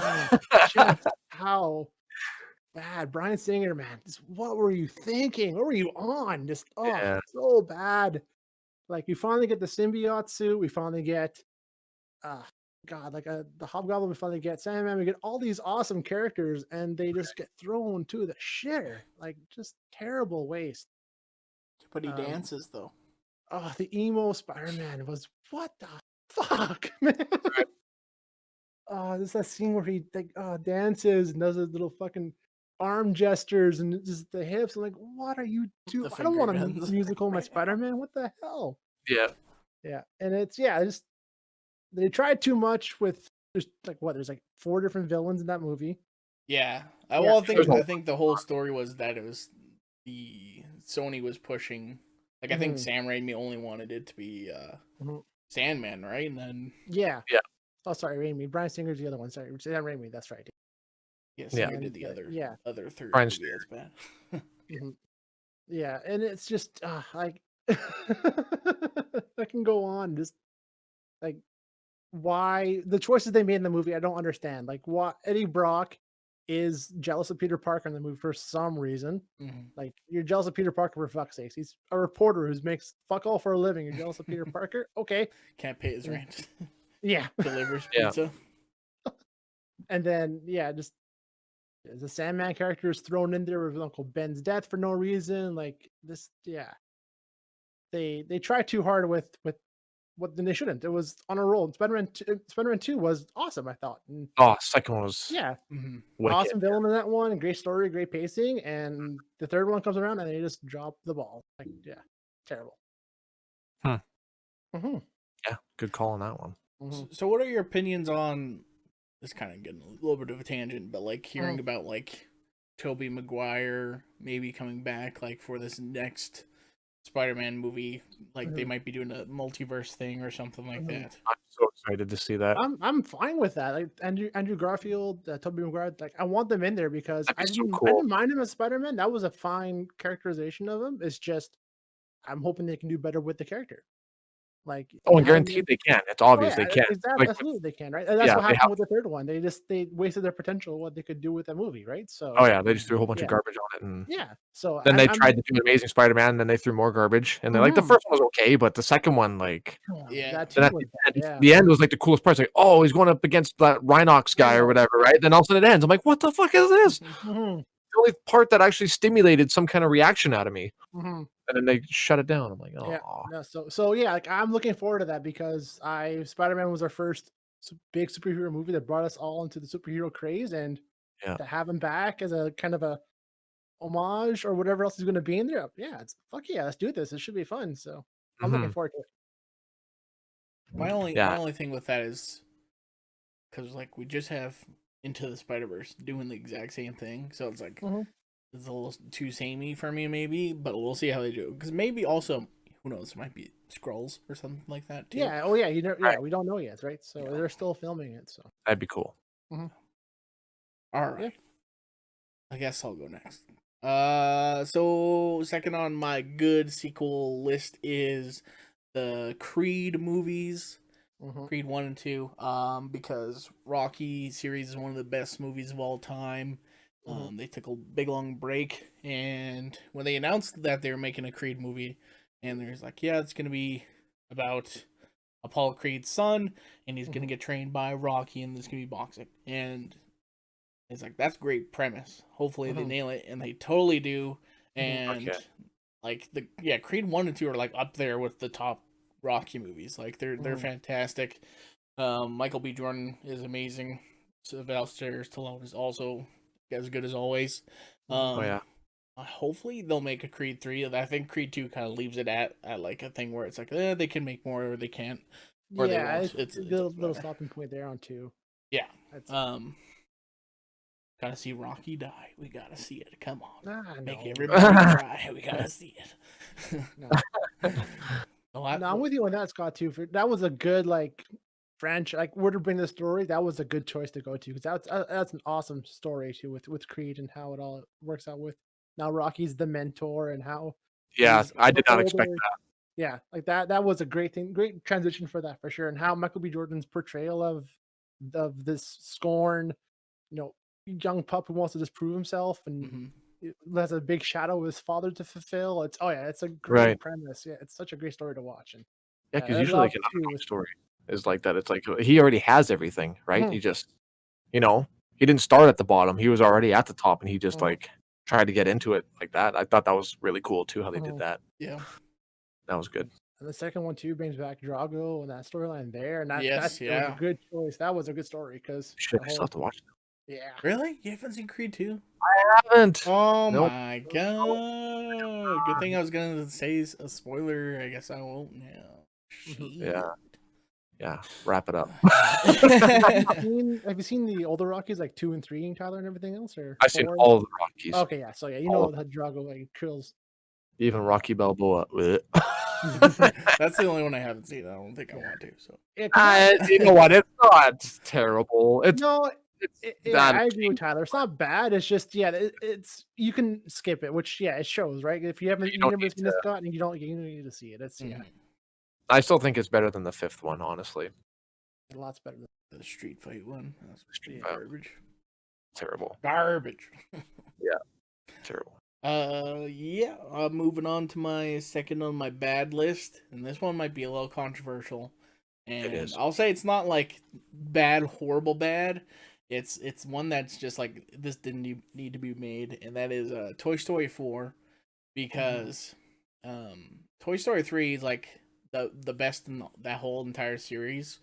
just how bad. Bryan Singer, man, just what were you thinking? What were you on? Just Yeah. so bad. Like we finally get the symbiote suit. We finally get God, like the Hobgoblin. We finally get Sandman. We get all these awesome characters, and they just get thrown to the shitter. Like just terrible waste. But he dances though. Oh, the emo Spider-Man was what the fuck, man. There's that scene where he like dances and does his little fucking arm gestures and just the hips. I'm like, what are you doing? I don't want a musical my Spider-Man. What the hell? Yeah. Yeah. And it's just they tried too much with there's like 4 different villains in that movie. Yeah. Well, I think the whole story was that it was the Sony was pushing. Like I think Sam Raimi only wanted it to be Sandman, right? And then Yeah. Oh, sorry, Raimi. Bryan Singer's the other one. Sorry, Sam Raimi. That's right. Yes, yeah, did the other third Bryan movie. That's bad. Yeah, and it's just like I can go on just like why the choices they made in the movie I don't understand. Like why Eddie Brock is jealous of Peter Parker in the movie for some reason. Like you're jealous of Peter Parker for fuck's sakes. He's a reporter who makes fuck all for a living. You're jealous of Peter Parker? Okay. Can't pay his rent. Yeah. Delivers pizza. And then just the Sandman character is thrown in there with Uncle Ben's death for no reason. Like this, they try too hard with what then they shouldn't. It was on a roll. Spider-Man 2 was awesome, I thought. And, second one was awesome villain in that one, great story, great pacing, and the third one comes around and they just drop the ball. Like terrible. Yeah, good call on that one. So what are your opinions on this? Kind of getting a little bit of a tangent, but like hearing about like Tobey Maguire maybe coming back like for this next Spider-Man movie, like they might be doing a multiverse thing or something like that. I'm so excited to see that. I'm fine with that. Like Andrew Garfield, Tobey Maguire, like I want them in there because I didn't mind him as Spider-Man. That was a fine characterization of him. It's just I'm hoping they can do better with the character. Like and guaranteed they can. It's obvious they can. Exactly, absolutely they can, right? And that's what happened with the third one. They wasted their potential of what they could do with that movie, right? So they just threw a whole bunch of garbage on it, and so then they tried to do Amazing Spider-Man, and then they threw more garbage, and they're like, the first one was okay, but the second one, like, the end was like the coolest part. It's like, oh, he's going up against that Rhinox guy or whatever, right? Then all of a sudden it ends. I'm like, what the fuck is this? The only part that actually stimulated some kind of reaction out of me. And then they shut it down. I'm like, oh. Like I'm looking forward to that because Spider-Man was our first big superhero movie that brought us all into the superhero craze, and to have him back as a kind of a homage or whatever else is going to be in there, let's do this. It should be fun. So I'm looking forward to it. My only thing with that is because like we just have Into the Spider-Verse doing the exact same thing, so it's like. It's a little too samey for me, maybe, but we'll see how they do. Because maybe also, who knows, it might be Skrulls or something like that too. Yeah. Oh yeah. We don't know yet, right? So they're still filming it. So that'd be cool. All right. I guess I'll go next. So second on my good sequel list is the Creed movies. Creed 1 and 2. Because Rocky series is one of the best movies of all time. They took a big long break, and when they announced that they were making a Creed movie, and there's like, it's gonna be about Apollo Creed's son, and he's gonna get trained by Rocky, and there's gonna be boxing, and it's like that's a great premise. Hopefully they nail it, and they totally do. And like Creed 1 and 2 are like up there with the top Rocky movies. Like they're fantastic. Michael B. Jordan is amazing. Sylvester Stallone is also as good as always. Hopefully they'll make a Creed 3. I think Creed 2 kind of leaves it at like a thing where it's like they can make more or they can't, or they won't. It's a little stopping point there on 2. Yeah, Gotta see Rocky die. We gotta see it. Come on, make No. everybody cry. We gotta see it. No, I'm with you on that, Scott. Too. That was a good franchise. Like, where to bring the story, that was a good choice to go to, because that's an awesome story too, with Creed and how it all works out with now Rocky's the mentor and how Yeah, he's I did not older. expect that. Yeah, like that was a great thing, great transition for that for sure, and how Michael B. Jordan's portrayal of this scorn, young pup who wants to just prove himself and has a big shadow of his father to fulfill. It's a great premise. Yeah, it's such a great story to watch. And Yeah, because usually like an underdog story is like that. It's like he already has everything, right? He just, he didn't start at the bottom. He was already at the top, and he just like tried to get into it like that. I thought that was really cool too, how they did that. Yeah, that was good. And the second one too brings back Drago and that storyline there, and that Yes, was a good choice. That was a good story because Shit, I still have to watch it. yeah. Really? You haven't seen Creed 2? I haven't. Oh my god! Good thing I was gonna say a spoiler. I guess I won't now. Yeah. Wrap it up. Have you seen the older Rockies, like 2 and 3, Tyler, and everything else? Or I've seen all of the Rockies. Okay, yeah. So yeah, you know how Drago kills. Even Rocky Balboa. That's the only one I haven't seen. I don't think I want to. So you know what? It's not terrible. I agree with Tyler. It's not bad. It's just it's you can skip it, which it shows, right? If you never seen this, Scott, and you need to see it. It's I still think it's better than the 5th one, honestly. Lots better than the street fight one. That's garbage. Terrible. Garbage. Yeah. Terrible. Moving on to my second on my bad list, and this one might be a little controversial. And it is. I'll say it's not like bad, horrible bad. It's one that's just like, this didn't need to be made, and that is Toy Story 4, because Toy Story 3 is like the best in that whole entire series,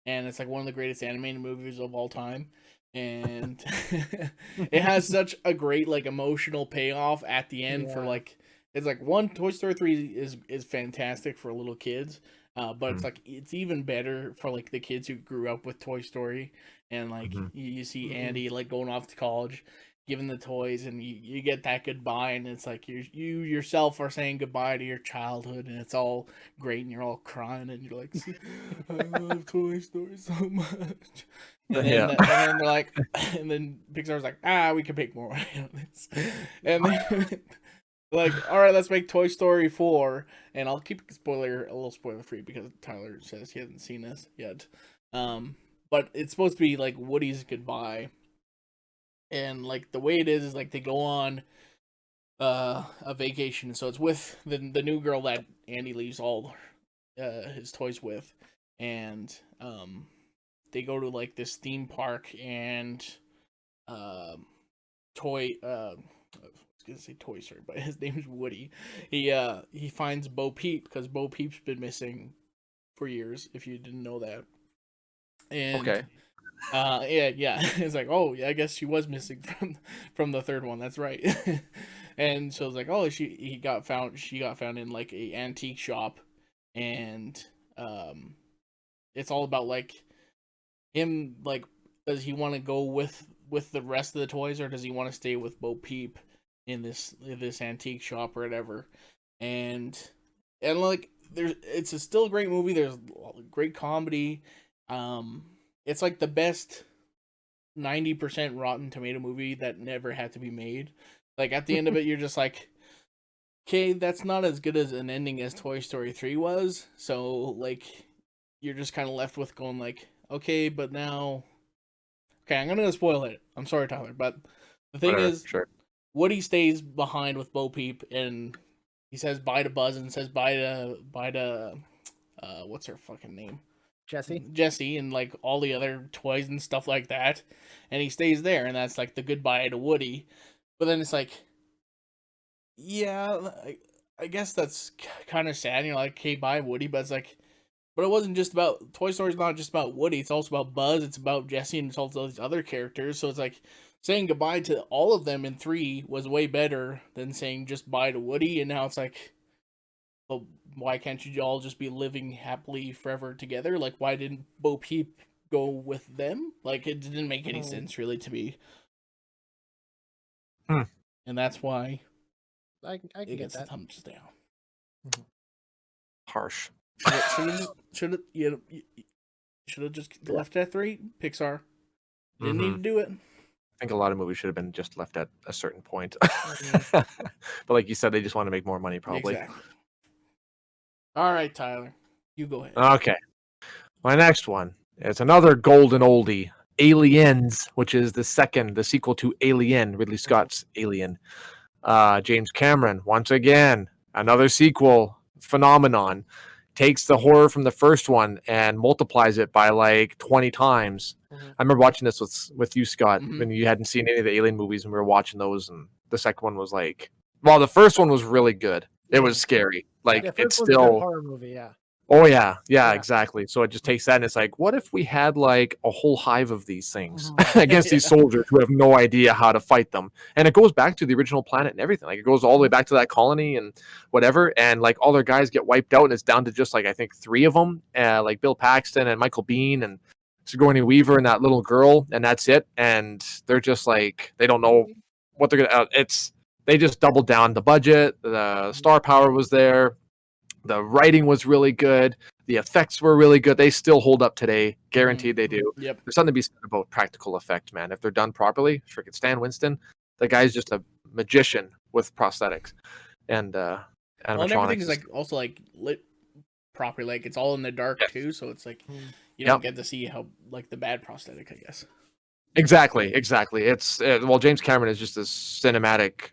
and it's like one of the greatest animated movies of all time. And it has such a great like emotional payoff at the end for like, it's like, one, Toy Story 3 is fantastic for little kids, but it's like, it's even better for like the kids who grew up with Toy Story, and like you see Andy like going off to college, giving the toys, and you get that goodbye, and it's like you yourself are saying goodbye to your childhood, and it's all great, and you're all crying, and you're like, I love Toy Story so much. And then they're like, and then Pixar's like, we can make more money on this, and then like, all right, let's make Toy Story 4, and I'll keep a little spoiler free because Tyler says he hasn't seen this yet. But it's supposed to be like Woody's goodbye, and like the way it is like they go on a vacation, so it's with the new girl that Andy leaves all his toys with, and they go to like this theme park, and I was gonna say Toy Story, but his name is Woody. He finds Bo Peep, because Bo Peep's been missing for years, if you didn't know that. And it's like, oh yeah, I guess she was missing from the third one. That's right. And so it's like, oh, she got found in like a antique shop, and it's all about like him, like, does he want to go with the rest of the toys, or does he want to stay with Bo Peep in this antique shop or whatever? And like, it's still a great movie. There's great comedy. It's like the best 90% Rotten Tomato movie that never had to be made. Like, at the end of it, you're just like, okay, that's not as good as an ending as Toy Story 3 was. So like, you're just kind of left with going like, okay, but now, okay, I'm gonna spoil it. I'm sorry, Tyler, but the thing is, Woody stays behind with Bo Peep, and he says bye to Buzz, and says bye to what's her fucking name? Jessie, and like all the other toys and stuff like that, and he stays there, and that's like the goodbye to Woody. But then it's like, yeah, I guess that's kind of sad. And you're like, okay, bye, Woody, but it's like, but it wasn't just about Toy Story's not just about Woody. It's also about Buzz. It's about Jessie, and it's also these other characters. So it's like, saying goodbye to all of them in 3 was way better than saying just bye to Woody. And now it's like, well, why can't you all just be living happily forever together? Like, why didn't Bo Peep go with them. Like it didn't make any sense really to me. And that's why I can it get gets the that. thumbs down. Harsh. Should have just left it at 3. Pixar didn't need to do it. I think a lot of movies should have been just left at a certain point. But like you said, they just want to make more money, probably. Exactly. All right, Tyler, you go ahead. Okay. My next one is another golden oldie, Aliens, which is the sequel to Alien, Ridley Scott's Alien. James Cameron, once again, another sequel phenomenon, takes the horror from the first one and multiplies it by like 20 times. I remember watching this with you, Scott, when you hadn't seen any of the Alien movies, and we were watching those, and the second one was like, well, the first one was really good. It was scary. Like, it's still a good horror movie, yeah. Oh yeah, exactly. So it just takes that, and it's like, what if we had like a whole hive of these things against these soldiers who have no idea how to fight them? And it goes back to the original planet and everything. Like, it goes all the way back to that colony and whatever, and like all their guys get wiped out, and it's down to just like I think 3 of them, like Bill Paxton and Michael Biehn and Sigourney Weaver and that little girl, and that's it. And they're just like, they don't know what they're gonna. They just doubled down the budget. The star power was there. The writing was really good. The effects were really good. They still hold up today. Guaranteed they do. Yep. There's something to be said about practical effects, man. If they're done properly, freaking Stan Winston, the guy's just a magician with prosthetics and animatronics. Well, and everything is like also like lit properly. Like it's all in the dark too, so it's like you don't get to see how like the bad prosthetic, I guess. Exactly. It's well, James Cameron is just a cinematic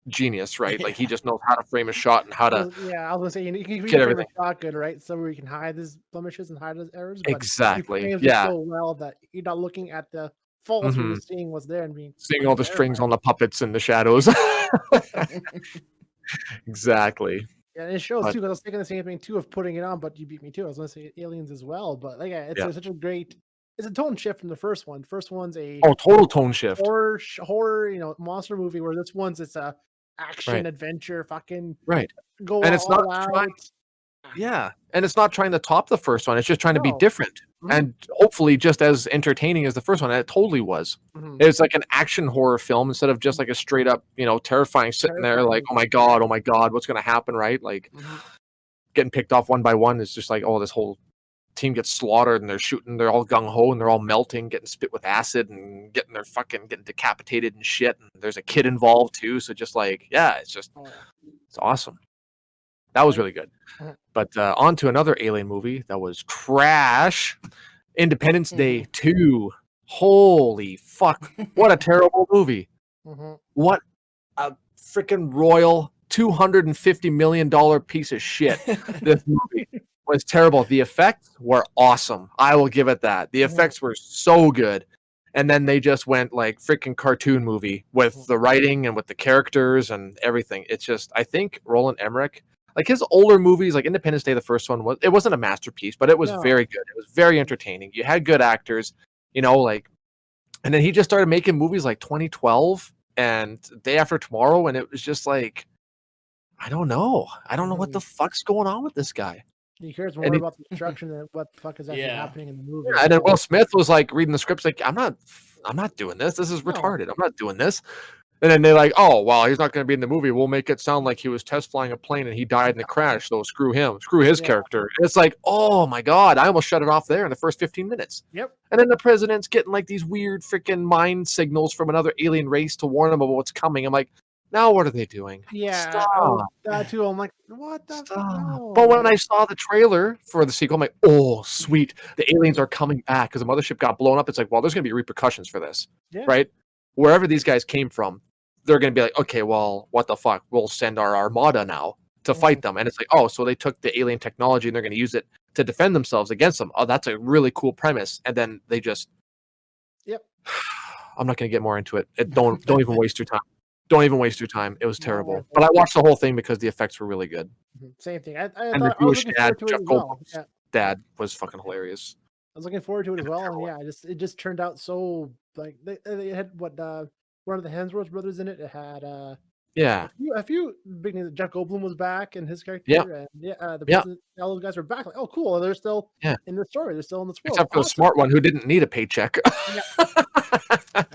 genius, right? Like he just knows how to frame a shot and how to. I was gonna say you can get frame a shot good, right? So where you can hide his blemishes and hide his errors. But exactly. You frame so well that you're not looking at the faults, you're just seeing what's there and seeing all the strings on the puppets and the shadows. Exactly. Yeah, and it shows too. Because I was thinking the same thing too of putting it on, but you beat me too. I was gonna say Aliens as well, but like it's such a great. It's a tone shift from the first one. First one's a total tone shift. Horror, monster movie. Where this one's it's a action adventure, fucking go and it's not out. And it's not trying to top the first one. It's just trying to be different and hopefully just as entertaining as the first one. And it totally was. It's like an action horror film instead of just like a straight up, terrifying sitting there like, oh my god, what's gonna happen, right? Like getting picked off one by one is just like, oh, this whole team gets slaughtered and they're shooting, they're all gung-ho and they're all melting, getting spit with acid and getting decapitated and shit, and there's a kid involved too, so just like it's awesome. That was really good. But on to another Alien movie that was trash, Independence Day 2. Holy fuck, what a terrible movie. What a freaking royal $250 million piece of shit this movie was. Terrible. The effects were awesome. I will give it that. The effects were so good. And then they just went like freaking cartoon movie with the writing and with the characters and everything. It's just, I think Roland Emmerich, like his older movies, like Independence Day, the first one, it wasn't a masterpiece, but it was very good. It was very entertaining. You had good actors, and then he just started making movies like 2012 and Day After Tomorrow. And it was just like, I don't know what the fuck's going on with this guy. He cares more about the destruction than what the fuck is actually happening in the movie. Yeah, and then Will Smith was like reading the scripts like, I'm not doing this. This is retarded. I'm not doing this. And then they're like, oh, well, he's not going to be in the movie. We'll make it sound like he was test flying a plane and he died in the crash. So screw him. Screw his character. And it's like, oh my God, I almost shut it off there in the first 15 minutes. Yep. And then the president's getting like these weird freaking mind signals from another alien race to warn him about what's coming. I'm like, now what are they doing? Yeah. Stop. That too. I'm like, what the fuck? No. But when I saw the trailer for the sequel, I'm like, oh, sweet. The aliens are coming back because the mothership got blown up. It's like, well, there's going to be repercussions for this. Yeah. Right? Wherever these guys came from, they're going to be like, okay, well, what the fuck? We'll send our armada now to fight them. And it's like, oh, so they took the alien technology and they're going to use it to defend themselves against them. Oh, that's a really cool premise. And then they just... Yep. I'm not going to get more into it. Don't even waste your time. Don't even waste your time. It was terrible. But I watched the whole thing because the effects were really good. Same thing. And the Jewish dad, Jeff Goldblum's dad, was fucking hilarious. I was looking forward to it as well. And it just turned out so like they had one of the Hemsworth brothers in it. It had Yeah. A few big names. Jeff Goldblum was back in his character, Yep. and the Yep. president, all those guys were back. Like, oh, cool, they're still Yeah. in the story. They're still in this world. Except for the smart one who didn't need a paycheck.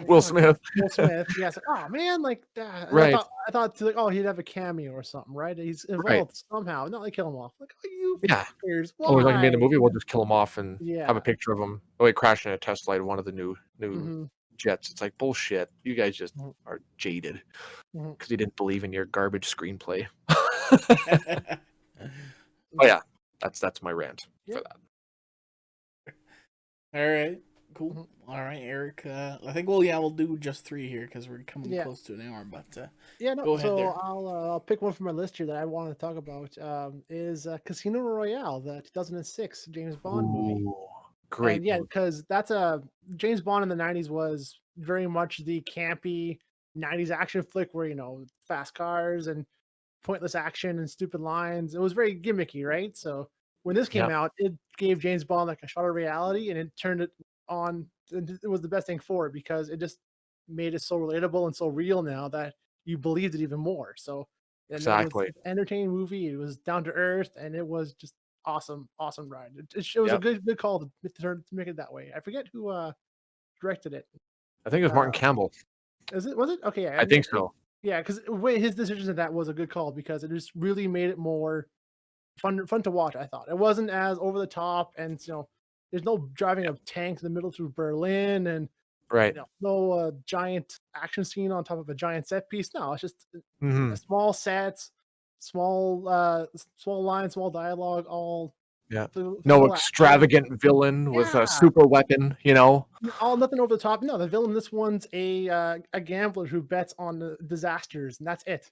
Will Smith. Will Smith. Yeah, it's like, oh man, like that. And Right. I thought like, oh, he'd have a cameo or something, right? He's involved somehow. No, they kill him off. Like, oh, you Yeah. fuckers, Oh, like made why? a movie, we'll just kill him off and have Yeah. a picture of him. Oh, he crashed in a test flight of one of the new jets. It's like bullshit. You guys just are jaded because you didn't believe in your garbage screenplay. Oh yeah, that's my rant for that. All right, cool. All right, Eric. I think we'll do just 3 here because we're coming close to an hour. But go ahead so there. I'll pick one from my list here that I want to talk about. Is Casino Royale, the 2006 James Bond movie. Great. And yeah, because that's a James Bond in the 90s was very much the campy 90s action flick where, fast cars and pointless action and stupid lines. It was very gimmicky, right? So when this came out, it gave James Bond like a shot of reality, and it turned it on. It was the best thing for it because it just made it so relatable and so real now that you believed it even more. So exactly, it was an entertaining movie. It was down to earth, and it was just awesome ride. It was a good call to make it that way. I forget who directed it. I think it was Martin Campbell. Was it? Okay, yeah. I think so. Yeah, because his decision of that was a good call because it just really made it more fun to watch. I thought it wasn't as over the top, and there's no driving of tanks in the middle through Berlin, and no giant action scene on top of a giant set piece. No, it's just small sets, small lines, small dialogue, all. Yeah. No extravagant villain with a super weapon, All nothing over the top. No, the villain. This one's a gambler who bets on the disasters, and that's it.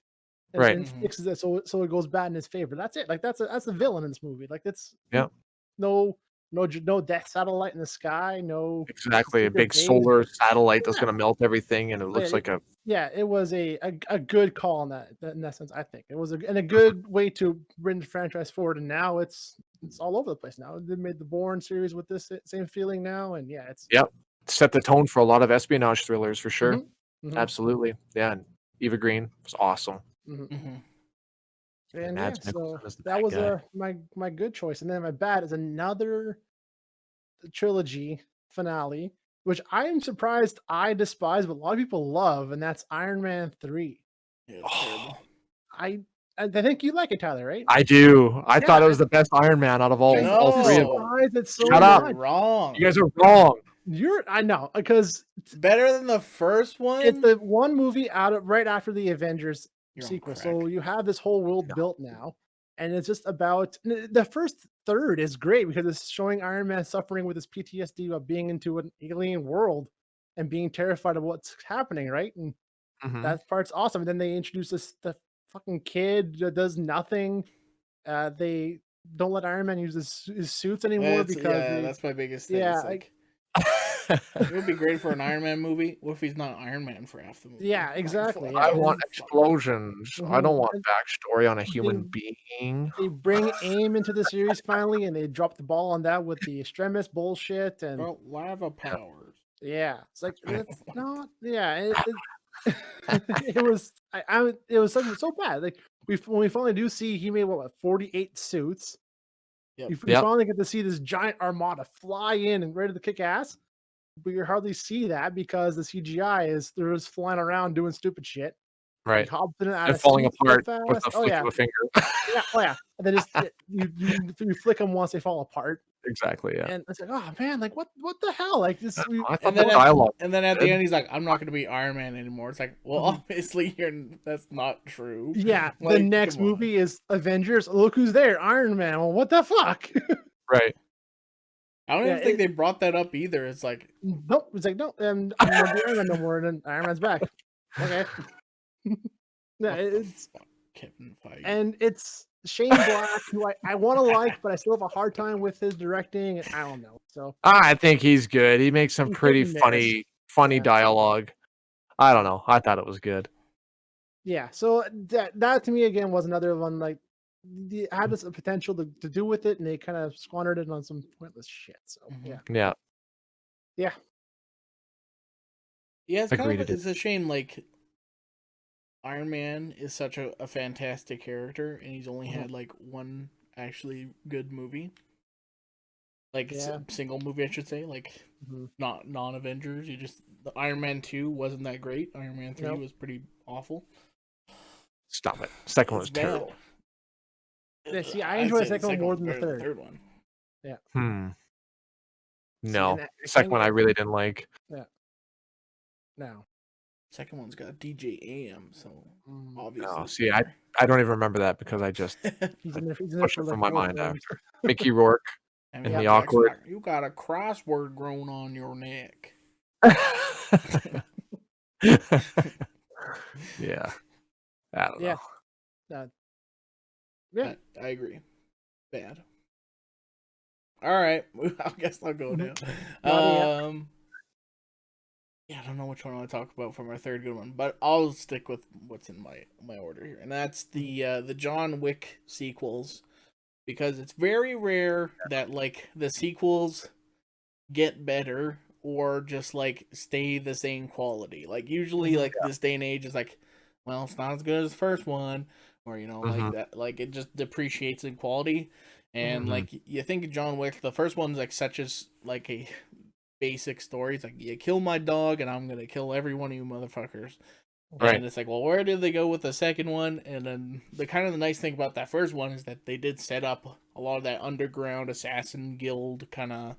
And then fixes it so it goes bad in his favor. That's it. Like that's the villain in this movie. Like it's no death satellite in the sky. No exactly a big solar satellite that's gonna melt everything, and it looks like a it was a good call in that sense. I think it was a good way to bring the franchise forward, and now it's all over the place now. They made the Bourne series with this same feeling now, and it's set the tone for a lot of espionage thrillers for sure. Absolutely, and Eva Green was awesome. And so that was my good choice, and then my bad is another trilogy finale, which I am surprised I despise, but a lot of people love, and that's Iron Man 3. Yeah, it's terrible. I think you like it, Tyler, right? I do. I thought it was the best Iron Man out of all 3 of them. It's so Shut up! Wrong. You guys are wrong. I know because it's better than the first one. It's the one movie right after the Avengers sequel, so you have this whole world built now, and it's just about the first third is great because it's showing Iron Man suffering with his PTSD of being into an alien world and being terrified of what's happening, right? And that part's awesome. And then they introduce the fucking kid that does nothing. They don't let Iron Man use his suits anymore because that's my biggest thing. Yeah, it would be great for an Iron Man movie. What if he's not Iron Man for half the movie? Yeah, exactly. I want explosions. I don't want backstory on a human being. They bring AIM into the series finally, and they drop the ball on that with the extremist bullshit and lava powers. Yeah, it's like it's not. Yeah, it was. It was so bad. Like when we finally do see, he made 48 suits. We finally get to see this giant armada fly in and ready to kick ass. But you hardly see that because the CGI they're just flying around doing stupid shit. Right. And falling apart with a flick of a finger. And then just you flick them once they fall apart. Exactly. Yeah. And it's like, oh man, like what the hell? Like this. And then at the end, he's like, I'm not going to be Iron Man anymore. It's like, well, obviously that's not true. Yeah. Like, the next movie is Avengers. Look who's there, Iron Man. Well, what the fuck? Right. I don't even think they brought that up either. It's like, nope. It's like, no, I'm not Iron Man no more. And then Iron Man's back. Okay. It's Kevin Feige. And it's Shane Black, who I want to like, but I still have a hard time with his directing. And I don't know. So I think he's good. He makes some pretty funny dialogue. I don't know. I thought it was good. Yeah. So that to me again was another one like. It had this potential to do with it, and they kind of squandered it on some pointless shit. So yeah. It's kind of it's a shame. Like Iron Man is such a fantastic character, and he's only had like one actually good movie, like single movie, I should say, like not non-Avengers. You just the Iron Man 2 wasn't that great. Iron Man 3 was pretty awful. Stop it. Second one was terrible. Yeah, see, I enjoy the second one more than the third. Third one. Yeah. No, second one I really didn't like. Yeah. No. Second one's got DJ AM, so obviously. Oh, see, I don't even remember that because I just pushed it from my mind after. Mickey Rourke and the awkward. You got a crossword grown on your neck. Yeah. I don't know. Yeah. I agree. Bad. All right. I guess I'll go now. Yeah, I don't know which one I want to talk about from our third good one, but I'll stick with what's in my order here, and that's the John Wick sequels, because it's very rare that like the sequels get better or just like stay the same quality. Like usually, like this day and age is like, well, it's not as good as the first one, or like that, like it just depreciates in quality. And like you think of John Wick, the first one's like such as like a basic story. It's like, you kill my dog and I'm gonna kill every one of you motherfuckers. Right. And it's like, well, where did they go with the second one? And then the nice thing about that first one is that they did set up a lot of that underground assassin guild kind of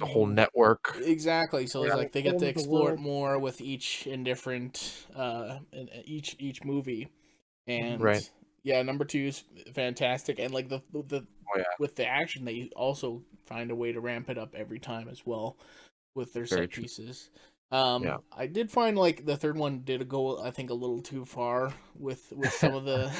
a whole network. Exactly. So it's like they get to explore it more with each in different in each movie. And number 2 is fantastic, and like the with the action, they also find a way to ramp it up every time as well with their set pieces. I did find like the third one did go, I think, a little too far with some of the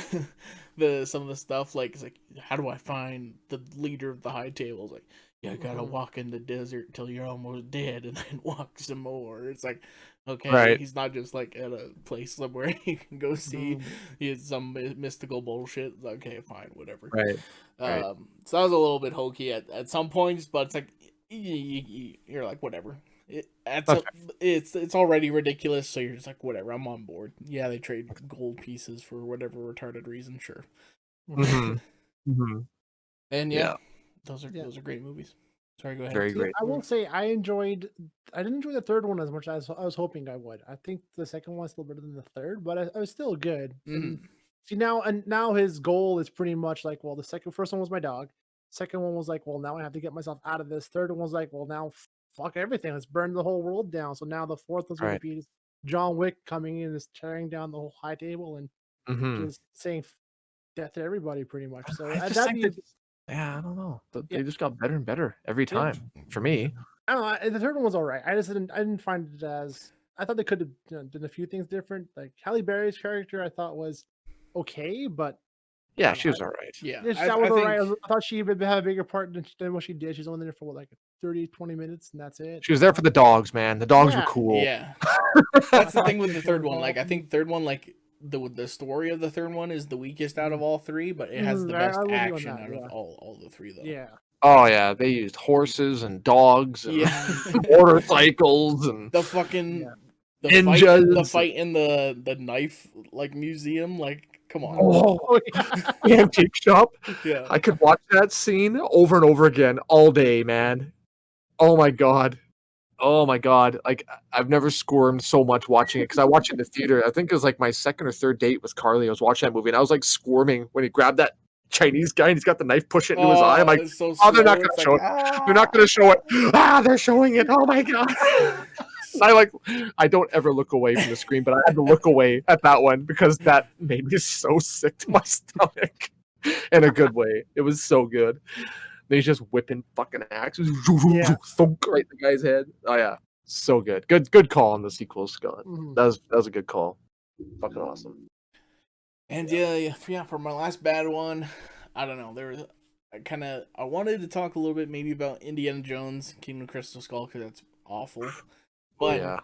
some of the stuff. Like it's like, how do I find the leader of the high tables? Like, you gotta walk in the desert till you're almost dead and then walk some more. It's like, okay, he's not just like at a place somewhere you can go see some mystical bullshit. Okay, fine, whatever. So that was a little bit hokey at some points, but it's like you're like, whatever. It's already ridiculous, so you're just like, whatever, I'm on board. Yeah, they trade gold pieces for whatever retarded reason, sure. And those are great movies. Sorry, go ahead. Very great. I will say I didn't enjoy the third one as much as I was hoping I would. I think the second one's still better than the third, but it was still good. See, now his goal is pretty much like, well, first one was my dog. Second one was like, well, now I have to get myself out of this. Third one was like, well, now fuck everything. Let's burn the whole world down. So now the fourth was going to be John Wick coming in and just tearing down the whole high table and just saying death to everybody pretty much. So I don't know. They just got better and better every time for me. I don't know. The third one was all right. I didn't find it as, I thought they could have done a few things different. Like Halle Berry's character, I thought was okay, but she was all right. Yeah, I was all right. I thought she would have a bigger part than what she did. She's only there for like 30-20 minutes, and that's it. She was there for the dogs, man. The dogs were cool. Yeah, that's the thing with the third one. Like, I think third one, like the story of the third one is the weakest out of all three, but it has the best action out of all the three, though. Yeah. Oh yeah, they used horses and dogs and motorcycles and the fucking ninjas. The fight in the knife like museum, like. Come on. The antique shop. Yeah. I could watch that scene over and over again all day, man. Oh my god. Like, I've never squirmed so much watching it because I watched it in the theater. I think it was like my second or third date with Carly. I was watching that movie and I was like squirming when he grabbed that Chinese guy and he's got the knife pushing into his eye. I'm like, they're not going to show it. They're not going to show it. They're showing it. Oh my god. I don't ever look away from the screen, but I had to look away at that one because that made me so sick to my stomach in a good way. It was so good. Then he's just whipping fucking axes, thunk right in the guy's head. Oh yeah, so good. Good call on the sequels, Scott. That was a good call. Fucking awesome. And yeah. For my last bad one, I don't know. There was I wanted to talk a little bit maybe about Indiana Jones, Kingdom of Crystal Skull, because that's awful. But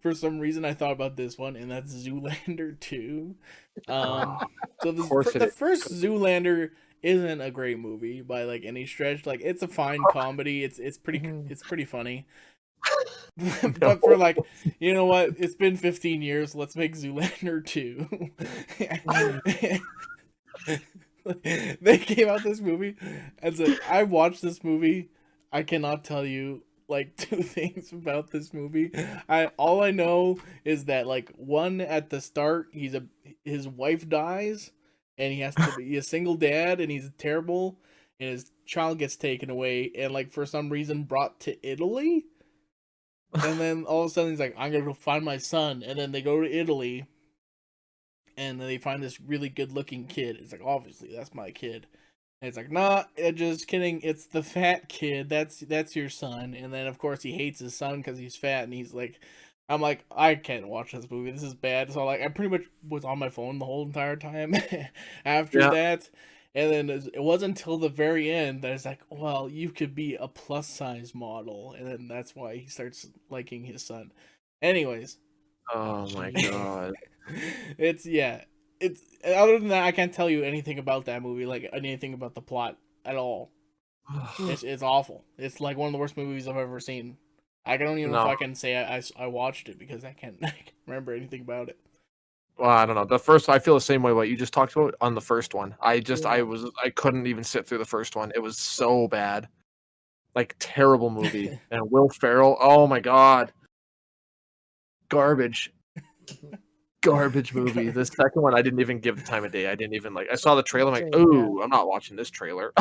for some reason, I thought about this one, and that's Zoolander 2. So the first Zoolander isn't a great movie by like any stretch. Like, it's a fine comedy. It's pretty funny. But for like, you know what? It's been 15 years. Let's make Zoolander 2. They came out this movie, and so I watched this movie. I cannot tell you like 2 things about this movie. All I know is that like one at the start, his wife dies, and he has to be a single dad, and he's terrible, and his child gets taken away, and like for some reason brought to Italy. And then all of a sudden he's like, I'm gonna go find my son. And then they go to Italy, and then they find this really good looking kid. It's like, obviously that's my kid. And it's like, nah, just kidding. It's the fat kid. That's your son. And then of course he hates his son because he's fat. And he's like, I'm like, I can't watch this movie. This is bad. So like, I pretty much was on my phone the whole entire time after that. And then it wasn't until the very end that it's like, well, you could be a plus size model. And then that's why he starts liking his son. Anyways. Oh my god. It's other than that, I can't tell you anything about that movie, like anything about the plot at all. It's awful. It's like one of the worst movies I've ever seen. I don't even know if I can say I watched it because I can't remember anything about it. Well, I don't know. The first, I feel the same way what you just talked about on the first one. I couldn't even sit through the first one. It was so bad. Like, terrible movie. And Will Ferrell, oh my god. Garbage. Garbage movie. The second one, I didn't even give the time of day. I didn't even I saw the trailer. I'm like, ooh, I'm not watching this trailer.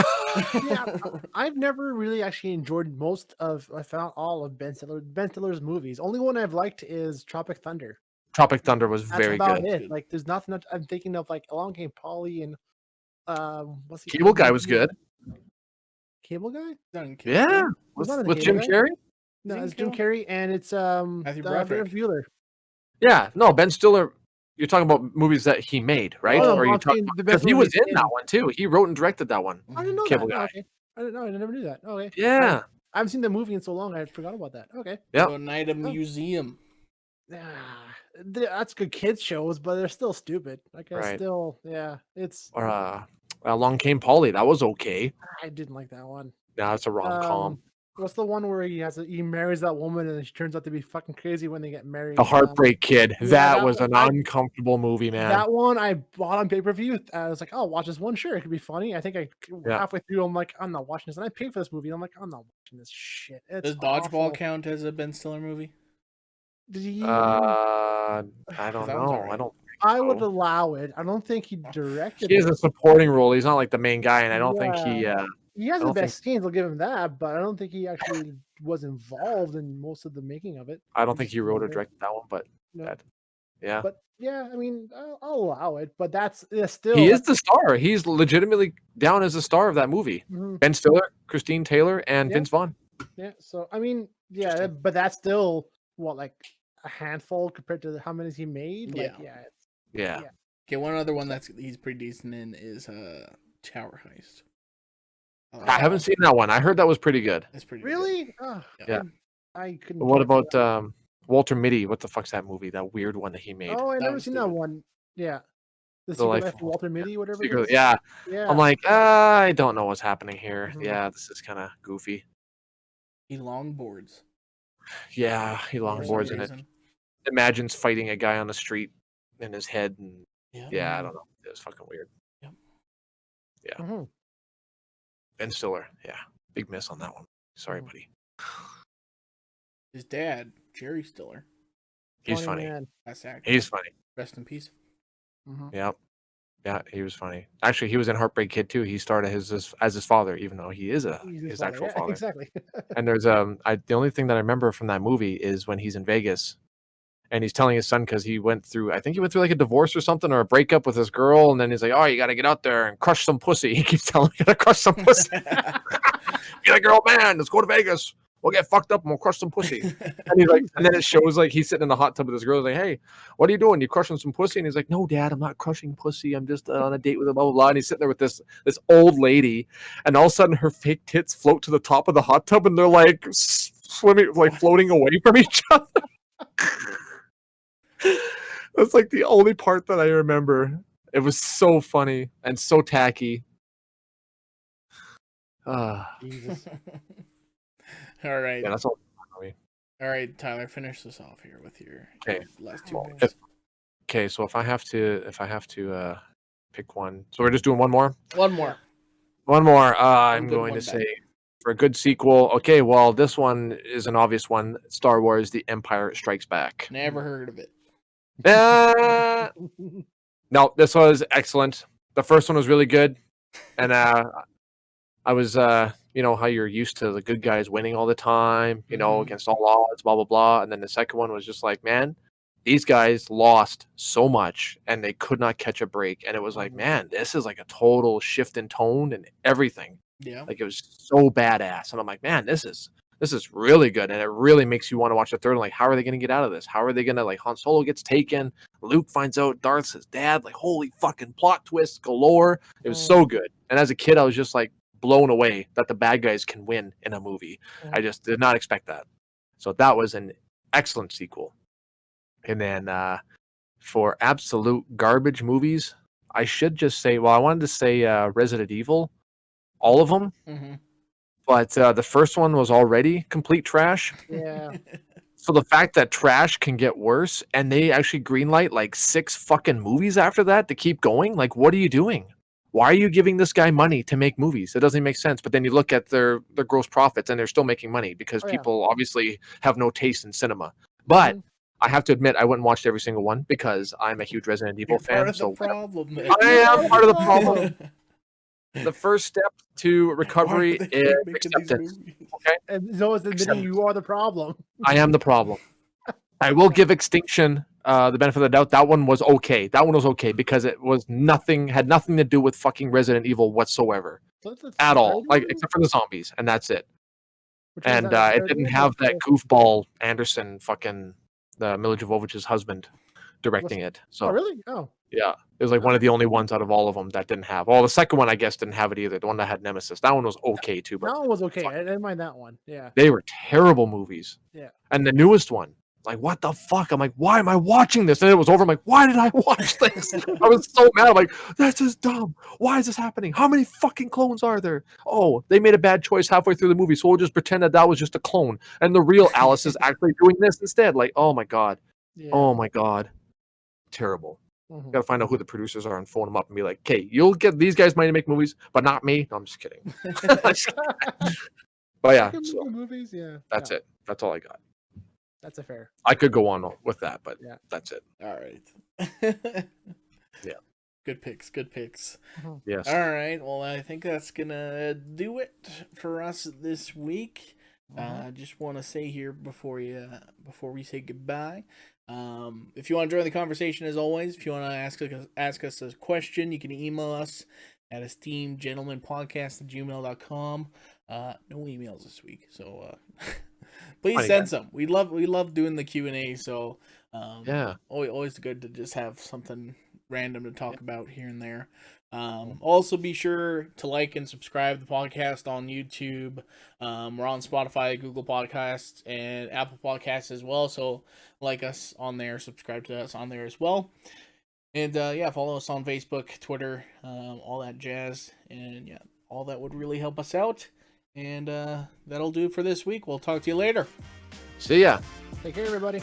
I've never really actually enjoyed I found all of Ben Stiller's movies. Only one I've liked is Tropic Thunder. Tropic Thunder was very good. It. Like, there's nothing I'm thinking of. Like, Along Came Polly and what's the Cable Guy was good. Cable Guy? Yeah, with Jim Carrey. No, it's Jim Carrey, and it's Matthew Broderick. Bueller. Yeah, no, Ben Stiller. You're talking about movies that he made, right? Oh, or you talking because he was in that one too. He wrote and directed that one. I didn't know Cable that. Guy. Okay. I didn't know. I never knew that. Okay. Yeah. I haven't seen the movie in so long. I forgot about that. Okay. Yeah. Night of Museum. That's good kids shows, but they're still stupid. Like, it's. Or Along Came Polly. That was okay. I didn't like that one. No, it's a rom-com. What's the one where he marries that woman and she turns out to be fucking crazy when they get married? The Heartbreak Kid. That was an uncomfortable movie, man. That one I bought on pay-per-view. I was like, oh, watch this one. Sure, it could be funny. I think halfway through, I'm like, I'm not watching this. And I paid for this movie. And I'm like, I'm not watching this shit. Does Dodgeball count as a Ben Stiller movie? I don't know. Right. I would allow it. I don't think he directed. He has a supporting role. He's not like the main guy, and I don't think he. He has the best scenes. I'll give him that, but I don't think he actually was involved in most of the making of it. I don't think he wrote or directed that one, but yeah. But yeah, I mean, I'll allow it. But that's still. He is the star. He's legitimately down as the star of that movie. Mm-hmm. Ben Stiller, Christine Taylor, and Vince Vaughn. Yeah. So I mean, but that's still like a handful compared to how many he made. Yeah. Okay, one other one he's pretty decent in is Tower Heist. I haven't seen that one. I heard that was pretty good. That's pretty really good. Oh, yeah. I couldn't. What about Walter Mitty? What the fuck's that movie? That weird one that he made. Oh, I never seen that one. Yeah. The Secret Life of Walter Mitty, whatever. Yeah. I'm like, I don't know what's happening here. Mm-hmm. Yeah, this is kind of goofy. He longboards. Yeah, he longboards in it. Imagines fighting a guy on the street in his head, and I don't know. It was fucking weird. Yep. Yeah. Mm-hmm. Ben Stiller, big miss on that one. Sorry, buddy. His dad, Jerry Stiller. He's funny. Man. He's funny. Rest in peace. Mm-hmm. Yep. Yeah, he was funny. Actually, he was in Heartbreak Kid too. He started as his father, even though he is his actual father. Exactly. And there's the only thing that I remember from that movie is when he's in Vegas. And he's telling his son because he went through like a divorce or something or a breakup with his girl. And then he's like, oh, you got to get out there and crush some pussy. He keeps telling him, you got to crush some pussy. Be like, girl, man, let's go to Vegas. We'll get fucked up and we'll crush some pussy. And he's like, and then it shows like he's sitting in the hot tub with his girl. He's like, hey, what are you doing? You crushing some pussy? And he's like, no, Dad, I'm not crushing pussy. I'm just on a date with a blah, blah, blah. And he's sitting there with this old lady. And all of a sudden her fake tits float to the top of the hot tub and they're like swimming, like floating away from each other. That's like the only part that I remember. It was so funny and so tacky. Jesus. All right. Yeah, that's all. All right, Tyler, finish this off here with your Okay. last 2 Well, picks. Okay, so if I have to pick one, so we're just doing one more. One more. One more. I'm good, going one to bad. say for a good sequel. Okay, well, this one is an obvious one. Star Wars: The Empire Strikes Back. Never heard of it. No, this was excellent. The first one was really good, and I was, you know, how you're used to the good guys winning all the time, you know, against all odds, blah blah blah. And then the second one was just like, man, these guys lost so much and they could not catch a break. And it was like, man, this is like a total shift in tone and everything. Yeah. Like it was so badass. And I'm like, man, this is really good. And it really makes you want to watch the third one. Like, how are they going to get out of this? How are they going to, like, Han Solo gets taken, Luke finds out Darth's his dad, like, holy fucking plot twists galore. It was so good. And as a kid, I was just like blown away that the bad guys can win in a movie. I just did not expect that. So that was an excellent sequel. And then for absolute garbage movies, I should just say, well, I wanted to say Resident Evil, all of them. But the first one was already complete trash. Yeah. So the fact that trash can get worse and they actually greenlight like 6 fucking movies after that to keep going, like, what are you doing? Why are you giving this guy money to make movies? It doesn't make sense. But then you look at their gross profits and they're still making money because people obviously have no taste in cinema. But I have to admit, I went and watched every single one because I'm a huge Resident Evil fan. Part of the problem, man. I am part of the problem. The first step to recovery is acceptance. Okay, and so it's admitting you are the problem. I am the problem. I will give Extinction the benefit of the doubt. That one was okay. That one was okay because it was had nothing to do with fucking Resident Evil whatsoever at all, like except for the zombies, and that's it. And it didn't have that goofball Anderson fucking Mila Jovovich's husband directing it. So really? Oh. Yeah, it was like one of the only ones out of all of them that didn't have. Well, the second one I guess didn't have it either. The one that had Nemesis, that one was okay too. But that one was okay. I didn't mind that one. Yeah, they were terrible movies. Yeah, and the newest one, like, what the fuck? I'm like, why am I watching this? And it was over. I'm like, why did I watch this? I was so mad. I'm like, this is dumb. Why is this happening? How many fucking clones are there? Oh, they made a bad choice halfway through the movie, so we'll just pretend that was just a clone, and the real Alice is actually doing this instead. Like, oh my god, oh my god, terrible. Got to find out who the producers are and phone them up and be like, "Okay, you'll get these guys money to make movies, but not me." No, I'm just kidding. But yeah, so movies. Yeah, that's it. That's all I got. That's a fair. I could go on with that, but that's it. All right. Yeah. Good picks. Good picks. Yes. All right. Well, I think that's gonna do it for us this week. I just want to say here before we say goodbye. If you want to join the conversation, as always, if you want to ask us a question, you can email us at esteemedgentlemanpodcast@gmail.com. No emails this week, so please send some. We love doing the Q&A, so always good to just have something random to talk about here and there. Also be sure to like and subscribe the podcast on YouTube. We're on Spotify, Google Podcasts, and Apple Podcasts as well, so like us on there, subscribe to us on there as well, and follow us on Facebook, Twitter, all that jazz, and all that would really help us out. And that'll do it for this week. We'll talk to you later. See ya. Take care, everybody.